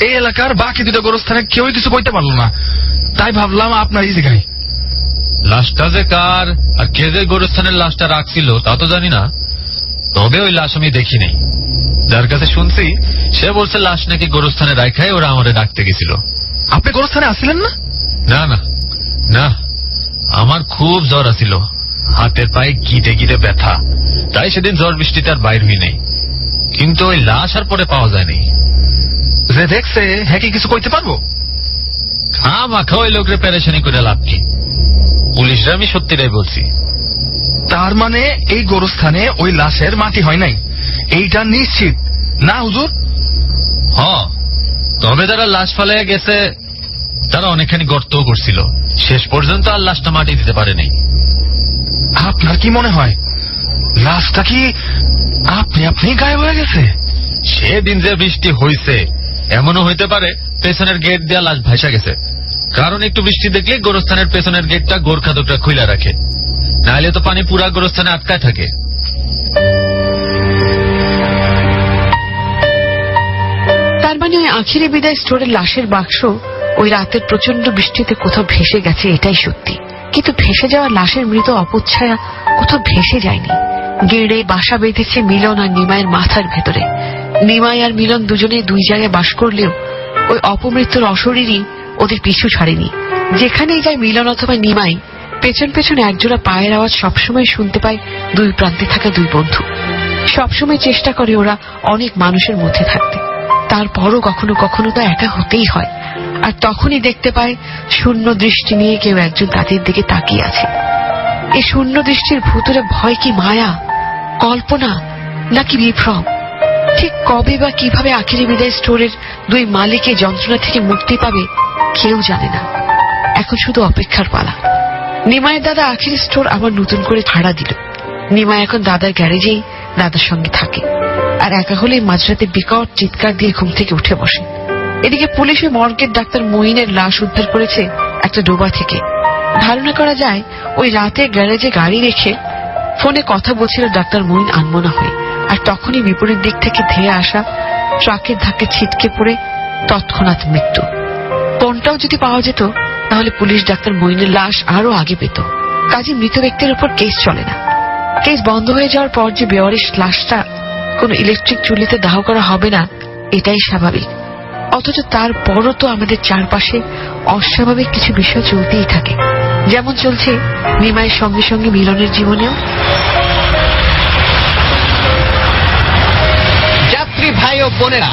এই এলাকার বাকি 2টা গোরস্থানে কেউই কিছু কইতে পারলো না, তাই ভাবলাম আপনার এই জায়গায়। লাশটা যে কার আর কে যে গোরস্থানের লাশটা রাখছিল তা তো জানি না, তবে ওই লাশ আমি দেখি নাই। যার কাছে শুনছি সে বলছে লাশ নাকি গোরস্থানে রাখাই ওরা আমারে ডাকতে গেছিল। আপনি গোরস্থানে আসছিলেন না? না না না, আমার খুব জ্বর আছিল, হাতের পায়ে গিটে গিটে ব্যথা, তাই সেদিন জ্বর বৃষ্টিতে আর বাইর হই নাই। কিন্তু ওই লাশ আর পরে পাওয়া যায়নি। যে দেখছে হ্যাঁ কি কিছু কইতে পারবো? খামাখা ওই লোকের পেরেশানি করে লাভ কি? পুলিশরা আমি সত্যিটাই বলছি। তার মানে এই গোরস্থানে ওই লাশের মাটি হয় নাই, এইটা নিশ্চিত না হুজুর? তবে যারা লাশ ফালাইয়া গেছে তারা অনেকখানি গর্তও করছিল, শেষ পর্যন্ত আর লাশটা মাটি দিতে পারে নাই। আপনার কি মনে হয় লাশটা কি আপনি গায়েব হয়ে গেছে? সেদিন যে বৃষ্টি হয়েছে এমনও হইতে পারে পেছনের গেট দিয়ে লাশ ভাসা গেছে, কারণ একটু বৃষ্টি দেখলে গোরস্থানের পেছনের গেটটা গোরখাদকরা খুলে রাখে, নাহলে তো পানি পুরা গোরস্থানে আটকায় থাকে। তার মানে ওই আখিরে বিদায় স্টোরের লাশের বাক্স ওই রাতের প্রচন্ড বৃষ্টিতে কোথাও ভেসে গেছে, এটাই সত্যি। কিন্তু ভেসে যাওয়া লাশের মৃত অপচ্ছায়া কোথাও ভেসে যায়নি, গেড়ে বাসা বেঁধেছে মিলন আর নিমাইয়ের মাথার ভেতরে। নিমাই আর মিলন দুজনে 2 জায়গায় বাস করলেও ওই অপমৃত্যুর অশরীরই ওদের পিছু ছাড়েনি। যেখানেই যায় মিলন অথবা নিমাই, পেছন পেছন একজোড়া পায়ের আওয়াজ সবসময় শুনতে পায় 2 প্রান্তে থাকা 2 বন্ধু। সবসময় চেষ্টা করে ওরা অনেক মানুষের মধ্যে থাকতে, তারপরও কখনো কখনো তো একা হতেই হয়। আর তখনই দেখতে পায় শূন্য দৃষ্টি নিয়ে কেউ একজন তাদের দিকে তাকিয়ে আছে। এই শূন্য দৃষ্টির ভুতুরে ভয় কি মায়া, কল্পনা নাকি বিভ্রম? ঠিক কবে বা কিভাবে আখিরি বিদায় স্টোরের 2 মালিকের যন্ত্রণা থেকে মুক্তি পাবে কেউ জানে না। এখন শুধু অপেক্ষার পালা। নিমাইয়ের দাদা আখিরি স্টোর আবার নতুন করে ভাড়া দিল। নিমাই এখন দাদার গ্যারেজেই দাদার সঙ্গে থাকে, আর একা হলেই মাঝরাতে বিকট চিৎকার দিয়ে ঘুম থেকে উঠে বসে। এদিকে পুলিশ ওই মর্গের ডাক্তার মঈনের লাশ উদ্ধার করেছে একটা ডোবা থেকে। ধারণা করা যায় ওই রাতে গ্যারেজে গাড়ি রেখে ফোনে কথা বলছিল ডাক্তার মঈন আনমনা হয়ে, আর তখনই বিপরীত দিক থেকে ধেয়ে আসা ট্রাকের ধাক্কে ছিটকে পড়ে তৎক্ষণাৎ মৃত্যু। ফোনটাও যদি পাওয়া যেত তাহলে পুলিশ ডাক্তার মঈনের লাশ আরো আগে পেত। কাজে মৃত ব্যক্তির উপর কেস চলে না। কেস বন্ধ হয়ে যাওয়ার পর যে বেওয়ারিশ লাশটা কোনো ইলেকট্রিক চুল্লিতে দাহ করা হবে না, এটাই স্বাভাবিক। অথচ তারপরও তো আমাদের চারপাশে অস্বাভাবিক কিছু বিষয় চলতেই থাকে, যেমন চলছে নিমাইয়ের সঙ্গে সঙ্গে মিলনের জীবনেও। যাত্রী ভাই ও বোনেরা,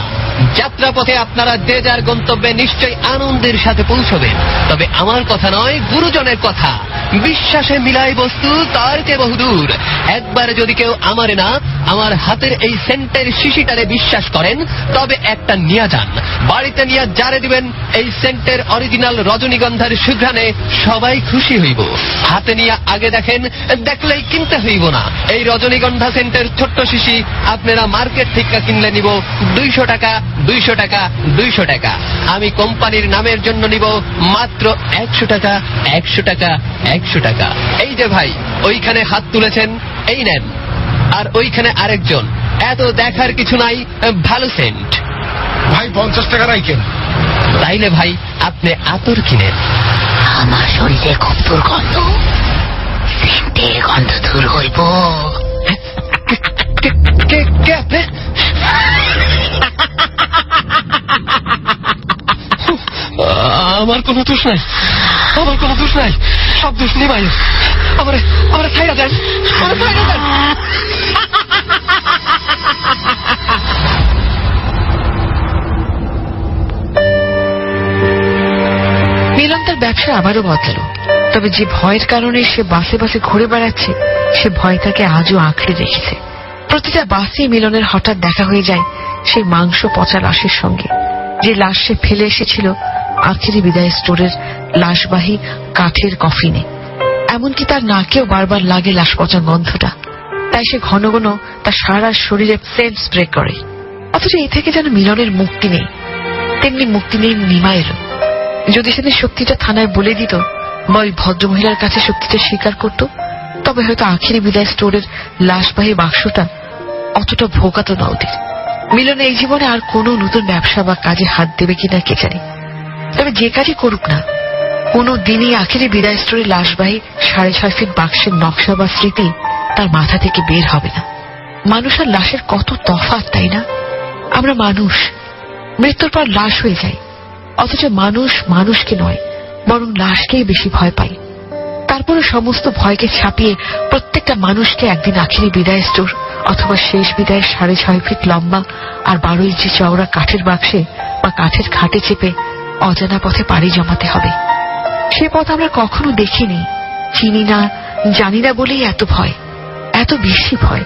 যাত্রাপথে আপনারা যে যার গন্তব্যে নিশ্চয়ই আনন্দের সাথে পৌঁছবেন, তবে আমার কথা নয়, গুরুজনের কথা। বিশ্বাসে মিলাই বস্তু তার চেয়ে বহুদূর। একবার যদি কেউ আমারে না, আমার হাতের এই সেন্টের শিশিটারে বিশ্বাস করেন, তবে একটা নিয়ে যান, বাড়িতে নিয়ে যারে দিবেন এই সেন্টের অরিজিনাল রজনীগন্ধার সুঘ্রাণে সবাই খুশি হইব। হাতে নিয়ে আগে দেখেন, দেখলেই কিনতে হইব না। এই রজনীগন্ধা সেন্টের ছোট্ট শিশি আপনারা মার্কেট থেকে কিনলে নিব 200 টাকা, 200 টাকা, 200 টাকা। আমি কোম্পানির নামের জন্য নিব মাত্র 100 টাকা, 100 টাকা, 100 টাকা। এই যে ভাই ওইখানে হাত তুলেছেন, এই নেন। আর ওইখানে আরেকজন। এত দেখার কিছু নাই, ভালো সেন্ট। ভাই 50 টাকা রাখেন। তাইলে ভাই আপনি আতর কিনেন। আমার শরীরে খুব দুর্গন্ধ, সেন্টের গন্ধ দূর হইব। কে আপনি? আমার কোনো দোষ নাই, আমার কোনো দোষ নাই, সব দোষ নিমাই। আমার ছাইরা দেন, আমার ছাইরা দেন। মিলন তার ব্যবসা আবারও বদলালো, তবে যে ভয়ের কারণে সে বাসে বাসে ঘুরে বেড়াচ্ছে, সে ভয় তাকে আজও আঁকড়ে রেখেছে। প্রতিটা বাসে মিলনের হঠাৎ দেখা হয়ে যায় সেই মাংস পচা লাশের সঙ্গে, যে লাশ সে ফেলে এসেছিল আখেরি বিদায় স্টোরের লাশবাহী কাঠের কফিনে। এমনকি তার নাকেও বারবার লাগে লাশ পচা গন্ধটা, তাই সে ঘন ঘন তার সারা শরীরে সেন্ট স্প্রে করে। অথচ এ থেকে যেন মিলনের মুক্তি নেই, তেমনি মুক্তি নেই নিমাইয়েরও। যদি সেদিন সত্যিটা থানায় বলে দিত বা ওই ভদ্রমহিলার কাছে সত্যিটা স্বীকার করত, তবে হয়তো আখেরি বিদায় স্টোরের লাশবাহী বাক্সটা অতটা ভোগাত না ওদের। মিলন এই জীবনে আর কোনো নতুন ব্যবসা বা কাজে হাত দেবে কিনা কে জানে। তবে যে কাজই করুক না, কোনো দিনই আখেরি বিদায় স্টোরের লাশবাহী 6.5 ফিট বাক্সের নকশা বা স্মৃতি তার মাথা থেকে বের হবে না। মানুষ আর লাশের কত তফাৎ, তাই না? আমরা মানুষ, মৃত্যুর পর লাশ হয়ে যাই, অথচ মানুষ মানুষকে নয়, বরং লাশকেই বেশি ভয় পাই। তারপরে সমস্ত ভয়কে ছাপিয়ে প্রত্যেকটা মানুষকে একদিন আখেরি বিদায় স্টোর অথবা শেষ বিদায়ের 6.5 ফিট লম্বা আর 12 ইঞ্চি চওড়া কাঠের বাক্সে বা কাঠের খাটে চেপে অজানা পথে পাড়ি জমাতে হবে। সে পথ আমরা কখনো দেখিনি, চিনি না, জানি না বলেই এত ভয়, এত বেশি ভয়।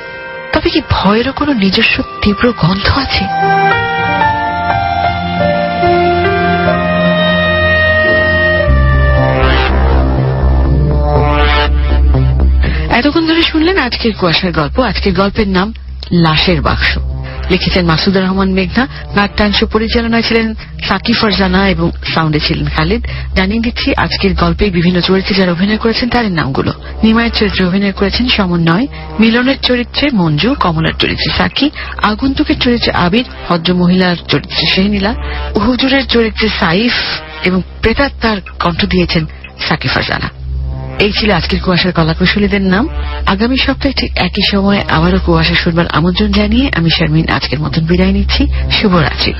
তবে কি ভয়েরও কোনো নিজস্ব তীব্র গন্ধ আছে? এতক্ষণ ধরে শুনলেন আজকের কুয়াশার গল্প। আজকের গল্পের নাম লাশের বাক্স। লিখেছেন মাসুদুর রহমান মেঘনা, নাট্যাংশ পরিচালনায় ছিলেন সাকি ফারজানা এবং সাউন্ডে ছিলেন খালিদ। জানিয়ে দিচ্ছি আজকের গল্পে বিভিন্ন চরিত্রে যারা অভিনয় করেছেন তাদের নামগুলো। নিমাইয়ের চরিত্রে অভিনয় করেছেন সমন্বয়, মিলনের চরিত্রে মঞ্জু, কমলার চরিত্রে সাকি, আগন্তুকের চরিত্রে আবির, ভদ্রমহিলার চরিত্রে শেহনীলা, হুজুরের চরিত্রে সাইফ এবং প্রেতাত্মার কণ্ঠ দিয়েছেন সাকি ফারজানা। এই ছিল আজকের কুয়াশার কলাকুশলীদের নাম। আগামী সপ্তাহে ঠিক একই সময়ে আবারও কুয়াশা শুনবার আমন্ত্রণ জানিয়ে আমি শারমিন আজকের মতন বিদায় নিচ্ছি। শুভরাত্রি।